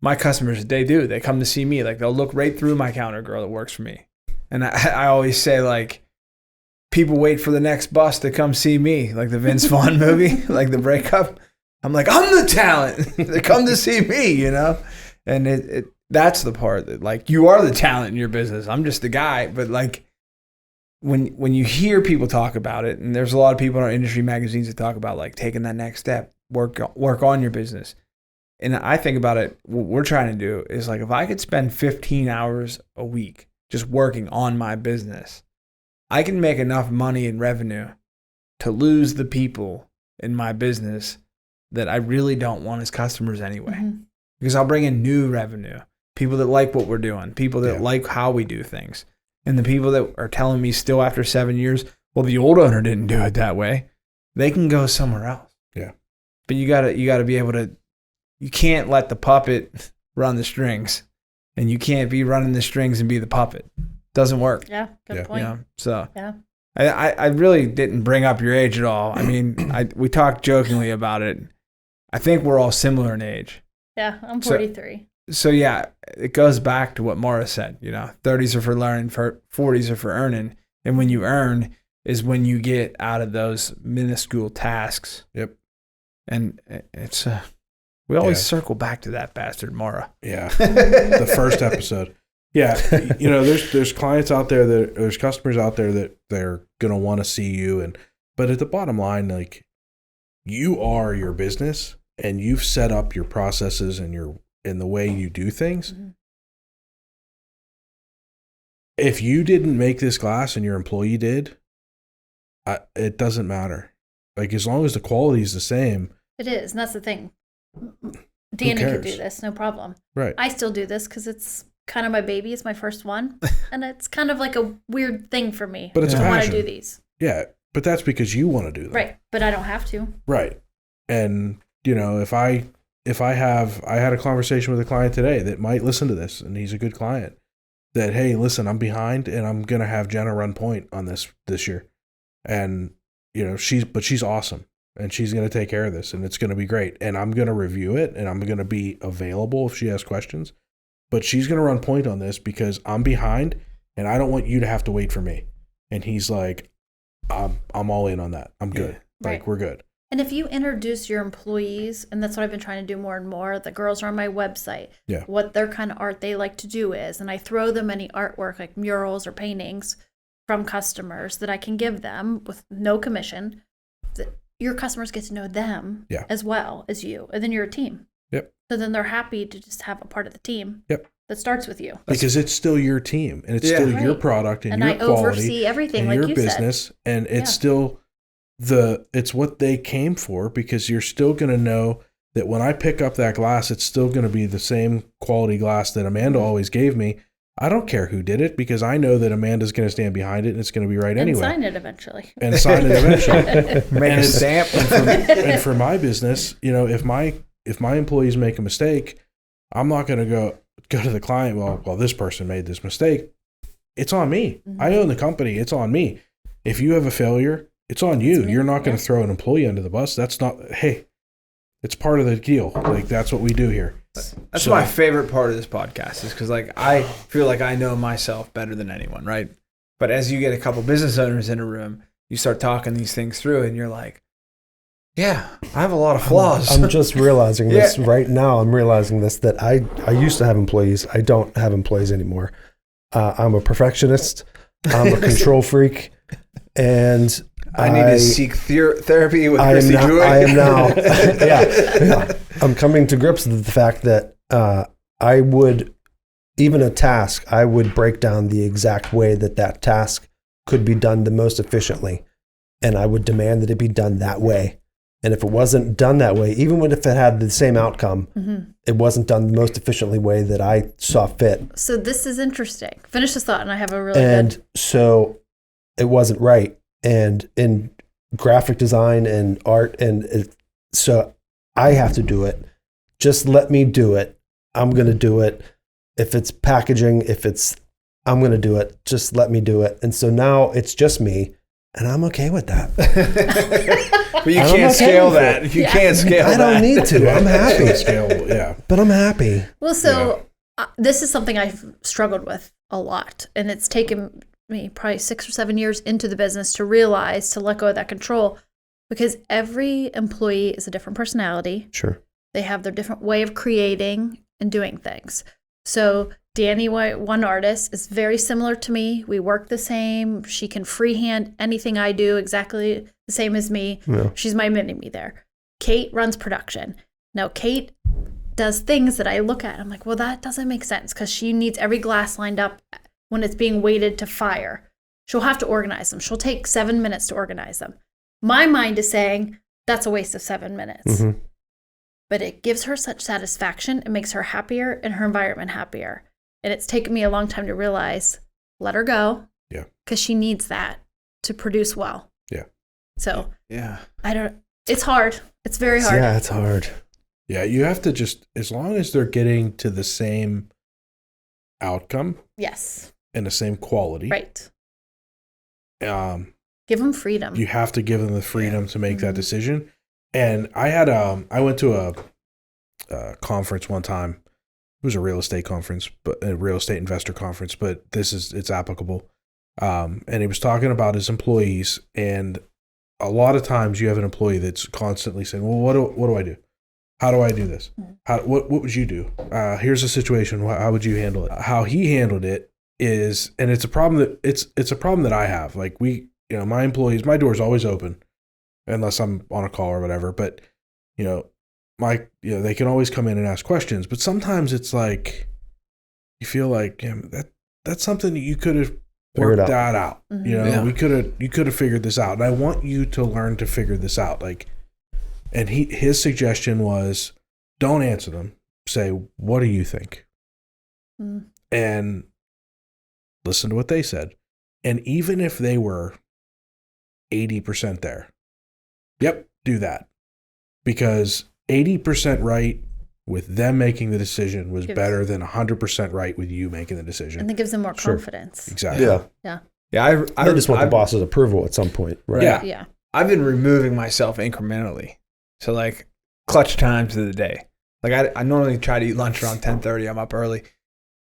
my customers, they come to see me. Like, they'll look right through my counter girl that works for me. And I always say, like, people wait for the next bus to come see me, like the Vince Vaughn movie, like the breakup. I'm like, I'm the talent. They come to see me, you know? And that's the part that, like, you are the talent in your business. I'm just the guy. But, like, when you hear people talk about it, and there's a lot of people in our industry magazines that talk about, like, taking that next step, work on your business. And I think about it, what we're trying to do is, like, if I could spend 15 hours a week just working on my business, I can make enough money in revenue to lose the people in my business that I really don't want as customers anyway. Mm-hmm. Because I'll bring in new revenue, people that like what we're doing, people that like how we do things. And the people that are telling me still after 7 years, well, the old owner didn't do it that way, they can go somewhere else. Yeah. But you gotta be able to, you can't let the puppet run the strings, and you can't be running the strings and be the puppet. Doesn't work. Yeah, good point. You know, so yeah. I really didn't bring up your age at all. I mean, we talked jokingly about it. I think we're all similar in age. Yeah, I'm 43. So yeah, it goes back to what Mara said. You know, 30s are for learning, 40s are for earning, and when you earn is when you get out of those minuscule tasks. Yep. And it's we always circle back to that bastard Mara. Yeah, the first episode. Yeah, you know, there's clients out there there's customers out there that they're gonna want to see you, but at the bottom line, like, you are your business, and you've set up your processes and the way you do things. Mm-hmm. If you didn't make this glass and your employee did, it doesn't matter. Like, as long as the quality is the same. It is, and that's the thing. Danny could do this, no problem. Right. I still do this because it's kind of my baby. It's my first one. And it's kind of like a weird thing for me. But it's a passion. I want to do these. Yeah, but that's because you want to do them. Right, but I don't have to. Right. And, you know, I had a conversation with a client today that might listen to this, and he's a good client, that, hey, listen, I'm behind, and I'm going to have Jenna run point on this year. And, you know, she's awesome, and she's going to take care of this, and it's going to be great. And I'm going to review it, and I'm going to be available if she has questions. But she's going to run point on this because I'm behind, and I don't want you to have to wait for me. And he's like, I'm all in on that. I'm good. Yeah. Like, we're good. And if you introduce your employees, and that's what I've been trying to do more and more, the girls are on my website, what their kind of art they like to do is, and I throw them any artwork like murals or paintings from customers that I can give them with no commission, that your customers get to know them as well as you, and then you're a team. Yep. So then they're happy to just have a part of the team. Yep. That starts with you. Because it's still your team, and it's still your product and your I quality. oversee everything, and like your you business, said. And it's still it's what they came for, because you're still going to know that when I pick up that glass, it's still going to be the same quality glass that Amanda always gave me. I don't care who did it, because I know that Amanda's going to stand behind it, and it's going to be right anyway. And sign it eventually. Make a stamp. And for my business, you know, if my employees make a mistake, I'm not going to go to the client, well, this person made this mistake. It's on me. Mm-hmm. I own the company. It's on me. If you have a failure, it's on you. You're not going to throw an employee under the bus. That's not, hey, it's part of the deal. Like, that's what we do here. That's my favorite part of this podcast, is because, like, I feel like I know myself better than anyone, right? But as you get a couple business owners in a room, you start talking these things through, and you're like, yeah, I have a lot of flaws. I'm just realizing this right now. I'm realizing this, that I used to have employees. I don't have employees anymore. I'm a perfectionist. I'm a control freak. And I need to seek therapy with Chrissy Joy. I am now. I'm coming to grips with the fact that I would, even a task, I would break down the exact way that task could be done the most efficiently. And I would demand that it be done that way. And if it wasn't done that way, even if it had the same outcome, it wasn't done the most efficiently way that I saw fit. So this is interesting. Finish this thought, and I have a really And so it wasn't right. And in graphic design and art, so I have to do it. Just let me do it. I'm going to do it. If it's packaging, I'm going to do it. Just let me do it. And so now it's just me. And I'm okay with that. But you can't scale that. You can't scale that. I don't need to. I'm happy. Yeah. But I'm happy. Well, so this is something I've struggled with a lot. And it's taken me probably 6 or 7 years into the business to realize to let go of that control, because every employee is a different personality. Sure. They have their different way of creating and doing things. So Danny, one artist, is very similar to me. We work the same. She can freehand anything I do exactly the same as me. Yeah. She's my mini-me there. Kate runs production. Now, Kate does things that I look at. I'm like, well, that doesn't make sense, because she needs every glass lined up when it's being weighted to fire. She'll have to organize them. She'll take 7 minutes to organize them. My mind is saying, that's a waste of 7 minutes. Mm-hmm. But it gives her such satisfaction. It makes her happier and her environment happier. And it's taken me a long time to realize, let her go. Yeah. Because she needs that to produce well. Yeah. So, Yeah. It's hard. It's very hard. Yeah, it's hard. Yeah, you have to just, as long as they're getting to the same outcome. Yes. And the same quality. Right. Give them freedom. You have to give them the freedom to make that decision. And I went to a conference one time. It was a real estate conference, but a real estate investor conference, but it's applicable. And he was talking about his employees, and a lot of times you have an employee that's constantly saying, well, what do I do? How do I do this? What would you do? Here's the situation. How would you handle it? How he handled it is, and it's a problem that I have. Like my employees, my door's always open unless I'm on a call or whatever. But, they can always come in and ask questions, but sometimes it's like, you feel like that's something that you could have worked that out. Mm-hmm. You could have figured this out. And I want you to learn to figure this out. And his suggestion was, don't answer them. Say, what do you think? And listen to what they said. And even if they were 80% there, yep, do that. Because 80% right with them making the decision was better than 100% right with you making the decision. And it gives them more confidence. Exactly. Yeah. Yeah. I just want the boss's approval at some point, right? Yeah. I've been removing myself incrementally. So like clutch times of the day. Like I normally try to eat lunch around 10:30. I'm up early.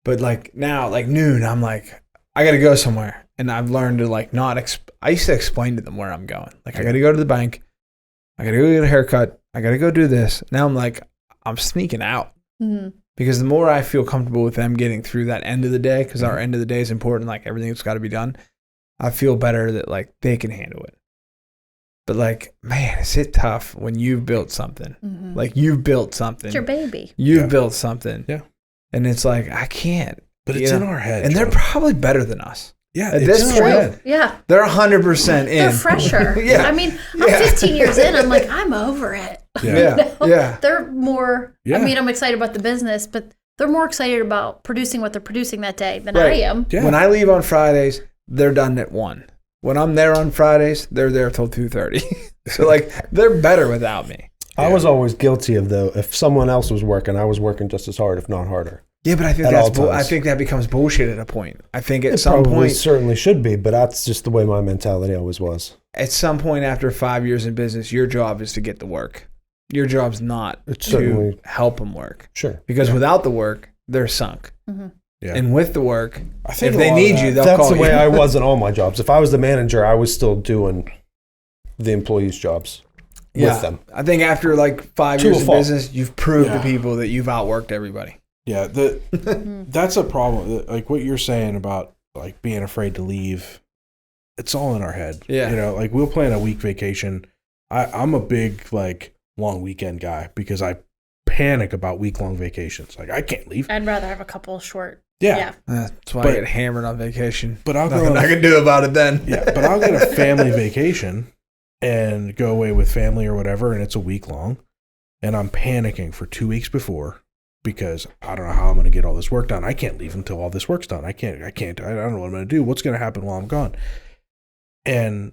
But like now, like noon, I'm like, I got to go somewhere. And I've learned to like I used to explain to them where I'm going. Like I got to go to the bank. I got to go get a haircut. I got to go do this. Now I'm like, I'm sneaking out. Mm-hmm. Because the more I feel comfortable with them getting through that end of the day, because our end of the day is important, like everything that's got to be done, I feel better that like they can handle it. But like, man, is it tough when you've built something? Mm-hmm. Like you've built something. It's your baby. You've built something. Yeah. And it's like, I can't. But it's in our head. And they're probably better than us. Yeah. At this point, yeah. They're 100% in. They're fresher. Yeah. I mean, I'm 15 years in. I'm like, I'm over it. Yeah. Yeah. They're more, Yeah. I mean, I'm excited about the business, but they're more excited about producing what they're producing that day than I am. Yeah. When I leave on Fridays, they're done at 1. When I'm there on Fridays, they're there till 2:30. So like, they're better without me. I was always guilty of, though, if someone else was working, I was working just as hard, if not harder. Yeah, but I think I think that becomes bullshit at a point. I think at some point, certainly should be, but that's just the way my mentality always was. At some point after 5 years in business, your job is to get the work. Your job's not to certainly help them work. Sure. Because without the work, they're sunk. Mm-hmm. Yeah. And with the work, I think if they need you, they'll call you. That's the way I was in all my jobs. If I was the manager, I was still doing the employees' jobs with them. I think after like 5 To years a in fault. business, you've proved to people that you've outworked everybody. Yeah, that's a problem. Like what you're saying about like being afraid to leave, it's all in our head. Yeah. Like we'll plan a week vacation. I'm a big like long weekend guy because I panic about week-long vacations. Like, I can't leave. I'd rather have a couple short. Yeah. That's why I get hammered on vacation. But I'll Nothing go I can do about it then. Yeah, but I'll get a family vacation and go away with family or whatever, and it's a week long, and I'm panicking for 2 weeks before because I don't know how I'm going to get all this work done. I can't leave until all this work's done. I don't know what I'm going to do. What's going to happen while I'm gone? And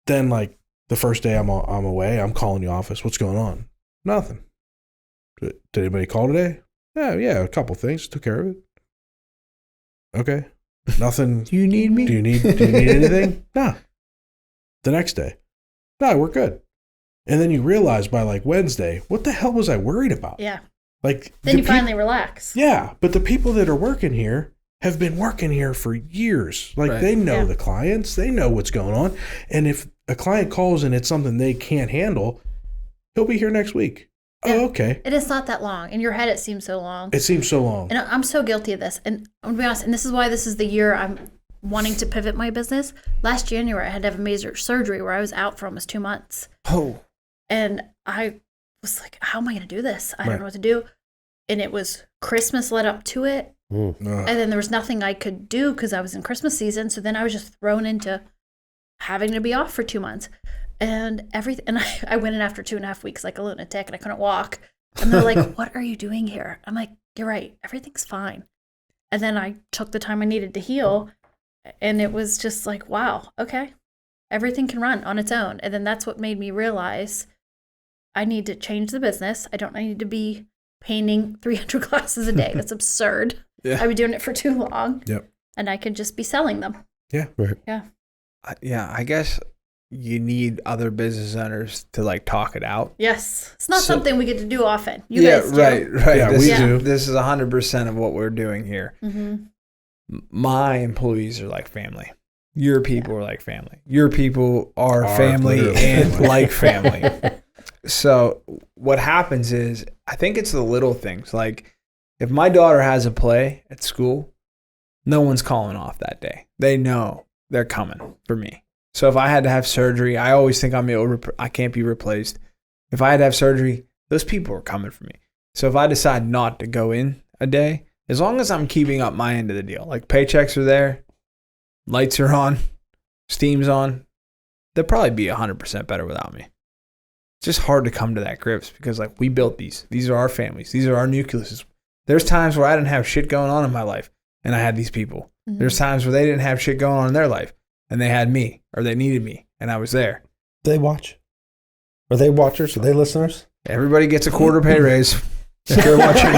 then, like, the first day I'm away, I'm calling the office. What's going on? Nothing. Did anybody call today? Yeah, a couple things. Took care of it. Okay. Nothing. Do you need me? Do you need anything? No. The next day. No, we're good. And then you realize by like Wednesday, what the hell was I worried about? Yeah. Like then you finally relax. Yeah. But the people that are working here have been working here for years. Like they know the clients, they know what's going on. And if a client calls and it's something they can't handle, he'll be here next week. Yeah. Oh, okay. And it's not that long. In your head, it seems so long. It seems so long. And I'm so guilty of this. And I'm going to be honest, and this is why this is the year I'm wanting to pivot my business. Last January, I had to have a major surgery where I was out for almost 2 months. Oh. And I was like, how am I going to do this? I don't know what to do. And it was Christmas led up to it. And then there was nothing I could do because I was in Christmas season. So then I was just thrown into having to be off for 2 months. And everything, and I went in after 2.5 weeks like a lunatic, and I couldn't walk. And they're like, "What are you doing here?" I'm like, "You're right, everything's fine." And then I took the time I needed to heal, and it was just like, "Wow, okay, everything can run on its own." And then that's what made me realize I need to change the business. I don't need to be painting 300 glasses a day. That's absurd. Yeah. I've been doing it for too long. Yep. And I could just be selling them. Yeah. Right. Yeah. Yeah, I guess you need other business owners to like talk it out. Yes. It's not something we get to do often. You guys do. Right. Yeah, we do. This is 100% of what we're doing here. Mm-hmm. My employees are like family. Your people are like family. Your people are family and like family. So what happens is, I think it's the little things. Like if my daughter has a play at school, no one's calling off that day. They know they're coming for me. So if I had to have surgery, I always think I can't be replaced. If I had to have surgery, those people are coming for me. So if I decide not to go in a day, as long as I'm keeping up my end of the deal, like paychecks are there, lights are on, steam's on, they'll probably be 100% better without me. It's just hard to come to that grips because like we built these. These are our families. These are our nucleuses. There's times where I didn't have shit going on in my life and I had these people. Mm-hmm. There's times where they didn't have shit going on in their life and they had me or they needed me and I was there. They watch. Are they watchers? Are they listeners? Everybody gets a quarter pay raise if they're watching.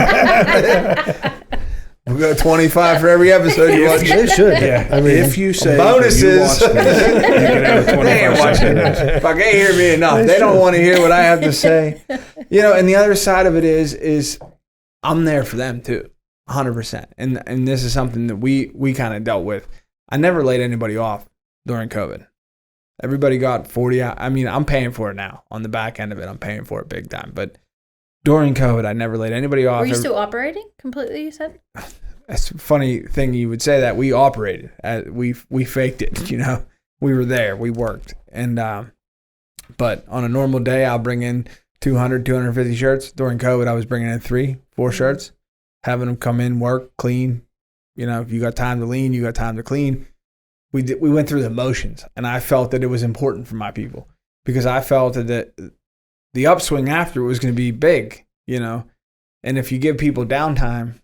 We'll go 25 for every episode you watch. They should. Yeah. I mean, if you say bonuses, you can have a 25%. If I can't hear me enough, they don't want to hear what I have to say. You know, and the other side of it is I'm there for them too, 100%. And this is something that we kind of dealt with. I never laid anybody off during COVID. Everybody got 40 hours. I mean, I'm paying for it now. On the back end of it, I'm paying for it big time. But during COVID, I never laid anybody off. Were you still operating completely, you said? It's a funny thing you would say that. We operated. We faked it, you know. We were there. We worked. And but on a normal day, I'll bring in 200, 250 shirts. During COVID, I was bringing in 3-4 shirts, having them come in, work, clean. You know, if you got time to lean, you got time to clean. We went through the motions, and I felt that it was important for my people because I felt that the upswing after was going to be big, you know. And if you give people downtime,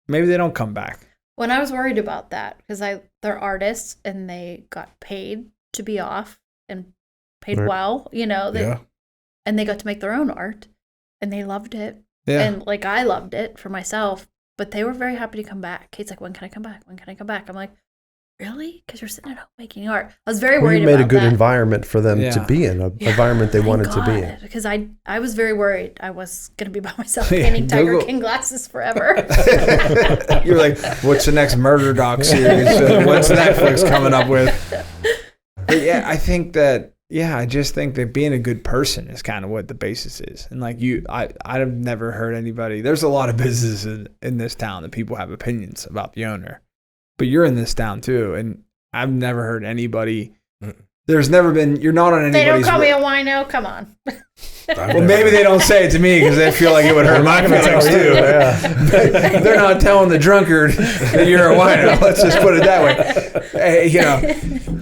maybe they don't come back. When I was worried about that, because they're artists and they got paid to be off and paid well, you know, and they got to make their own art and they loved it. Yeah. And like I loved it for myself, but they were very happy to come back. Kate's like, when can I come back? When can I come back? I'm like, really? Because you're sitting at home making art. I was very worried about that. You made a good environment for them to be in, an environment they wanted to be in. Because I was very worried I was going to be by myself painting Tiger King glasses forever. You're like, what's the next murder doc series? What's Netflix coming up with? But yeah, I think that, I just think that being a good person is kind of what the basis is. And like I've never heard anybody, there's a lot of businesses in this town that people have opinions about the owner. But you're in this town too, and I've never heard anybody There's never been. You're not on anybody's. They don't call me a wino. Come on. Well, maybe they don't say it to me because they feel like it would hurt my feelings too. Yeah. They're not telling the drunkard that you're a wino. Let's just put it that way.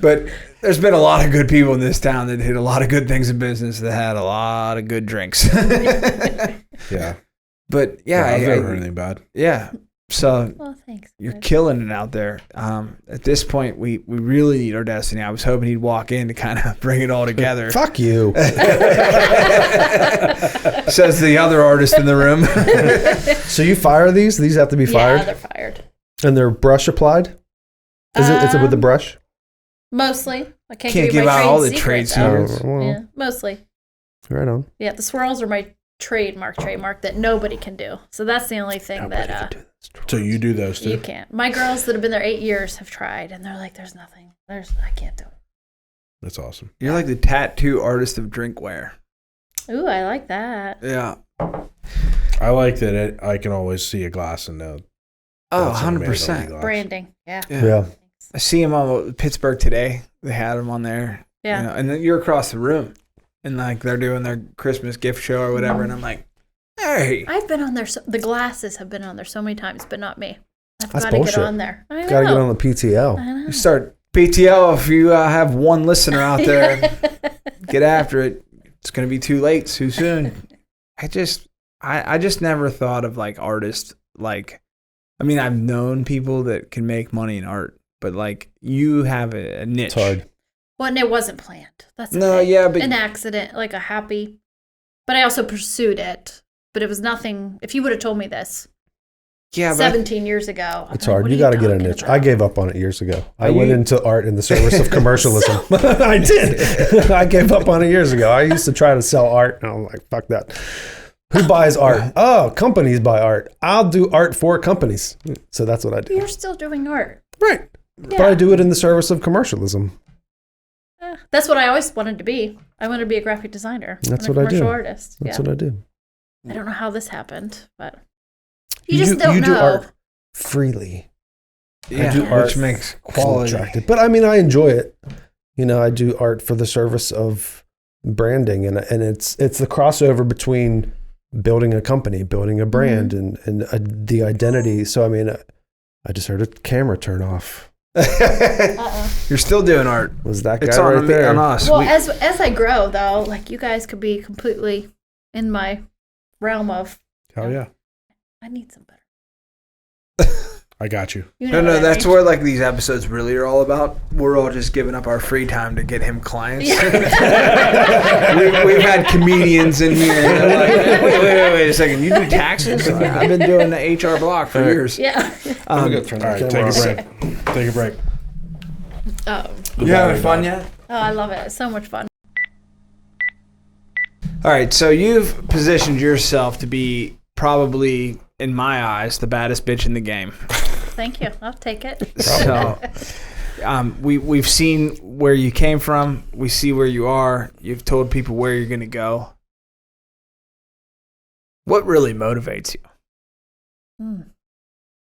But there's been a lot of good people in this town that did a lot of good things in business that had a lot of good drinks. Yeah. But I've never heard anything bad. Yeah. So Well, thanks. you're killing it out there. At this point, we really need our destiny. I was hoping he'd walk in to kind of bring it all together. Fuck you. Says the other artist in the room. So you fire these? These have to be fired? Yeah, they're fired. And they're brush applied? Is it with the brush? Mostly. I can't Can't give you give my out trade all the secret, trade though. secrets. Well, Yeah, mostly. right on. Yeah, the swirls are my trademark that nobody can do. So that's the only thing that So you do those too? you can't. My girls that have been there 8 years have tried, and they're like, "There's nothing. I can't do it." That's awesome. You're like the tattoo artist of drinkware. Ooh, I like that. Yeah. I like that I can always see a glass and know. Oh, that's an Amanda Lee 100%. glass. Branding. Yeah. Yeah. I see him on Pittsburgh today. They had him on there. Yeah. And then you're across the room. And like they're doing their Christmas gift show or whatever. And I'm like, hey. I've been on there. The glasses have been on there so many times, but not me. I've That's got to get bullshit. on there. I know. Got to get on the PTO. I know. You start PTO if you have one listener out there. Get after it. It's going to be too late too soon. I just never thought of like artists. Like, I mean, I've known people that can make money in art, but like you have a niche. It's hard. Well, and it wasn't planned. That's No, okay. yeah, but an accident, like a happy. But I also pursued it. But it was nothing. If you would have told me this yeah, but 17 years ago, It's I'm like, hard. what You are got to get a talking niche. about? I gave up on it years ago. I Are went you- into art in the service of commercialism. I did. I gave up on it years ago. I used to try to sell art, and I'm like, fuck that. Who buys art? Oh, companies buy art. I'll do art for companies. So that's what I do. You're still doing art. Right. Yeah. But I do it in the service of commercialism. That's what I always wanted to be. I wanted to be a graphic designer. That's and what a I do. commercial artist. That's Yeah. what I do. I don't know how this happened, but you just don't you know. do art freely. yeah, I do art which makes quality. attractive. But I mean, I enjoy it. You know, I do art for the service of branding, and it's the crossover between building a company, building a brand, and the identity. So I mean, I just heard a camera turn off. You're still doing art. Was that guy It's on, right there? on us. Well, as I grow though, like you guys could be completely in my realm of. Hell yeah. I need some better. I got you. You know No, what I that's mean? what like these episodes really are all about. We're all just giving up our free time to get him clients. we've had comedians in here. And they're like, wait a second. You do taxes? I've been doing the HR block for years. Yeah. All right, take a break. Take a break. You having fun yet? Oh, I love it. It's so much fun. All right, so you've positioned yourself to be probably, in my eyes, the baddest bitch in the game. Thank you. I'll take it. So we've seen where you came from. We see where you are. You've told people where you're going to go. What really motivates you?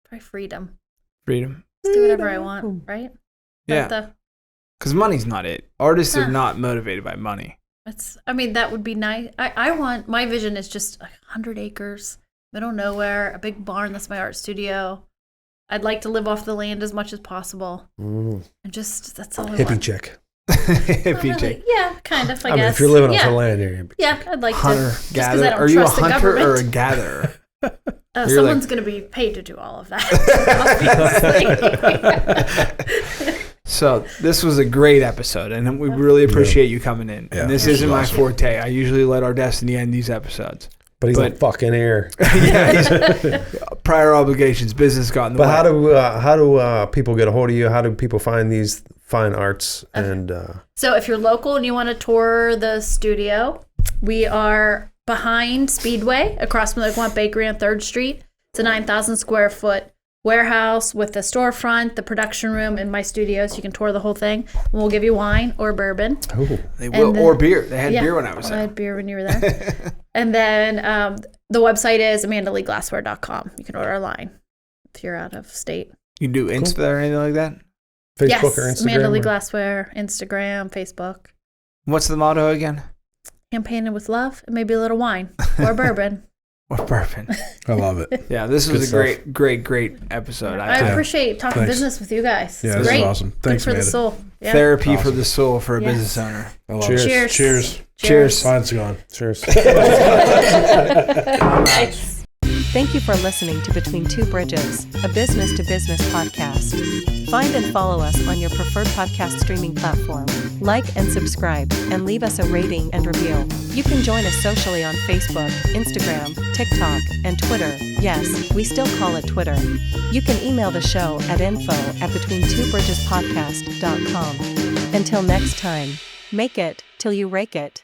Try freedom. Freedom? Just do whatever I want, right? Yeah. Because money's not it. Artists are not motivated by money. I mean, that would be nice. I want, my vision is just 100 acres, middle of nowhere, a big barn that's my art studio. I'd like to live off the land as much as possible. And just, that's all I Hippie want. chick. Hippie chick. Really, yeah, kind of, I I mean, guess. if you're living off yeah. the land, you're Yeah, I'd like Hunter, to. Just 'cause gatherer. I don't Are you a trust the hunter or a government. gatherer? Someone's going to be paid to do all of that, obviously. So this was a great episode, and we really appreciate you coming in. Yeah, And this this isn't is my awesome. forte. I usually let our destiny end these episodes. But he's like fucking here. Yeah, prior obligations, business got in the But way. how do people get a hold of you? How do people find these fine arts? And So if you're local and you want to tour the studio, we are behind Speedway across from the Oakmont Bakery on 3rd Street. It's a 9,000 square foot warehouse with a storefront, the production room, and my studio, so you can tour the whole thing. And we'll give you wine or bourbon. They will, or beer. They had beer when I was I there. had beer when you were there. And then the website is AmandaLeeGlassware.com. You can order online if you're out of state. You can do Insta or anything like that? Facebook or Instagram? Amanda Lee Glassware, Instagram, Facebook. What's the motto again? Campaigning with love and maybe a little wine or bourbon. Or bourbon. I love it. Yeah, this was great episode. I appreciate talking business with you guys. Yeah, it's this great. is awesome. Thanks, Good for Amanda. the soul. Yeah. Therapy for the soul for a business owner. I love Cheers. it. Cheers. Cheers. Mine's gone. Cheers. Nice. Thank you for listening to Between Two Bridges, a business-to-business podcast. Find and follow us on your preferred podcast streaming platform. Like and subscribe, and leave us a rating and review. You can join us socially on Facebook, Instagram, TikTok, and Twitter. Yes, we still call it Twitter. You can email the show at info@betweentwobridgespodcast.com. Until next time, make it till you rake it.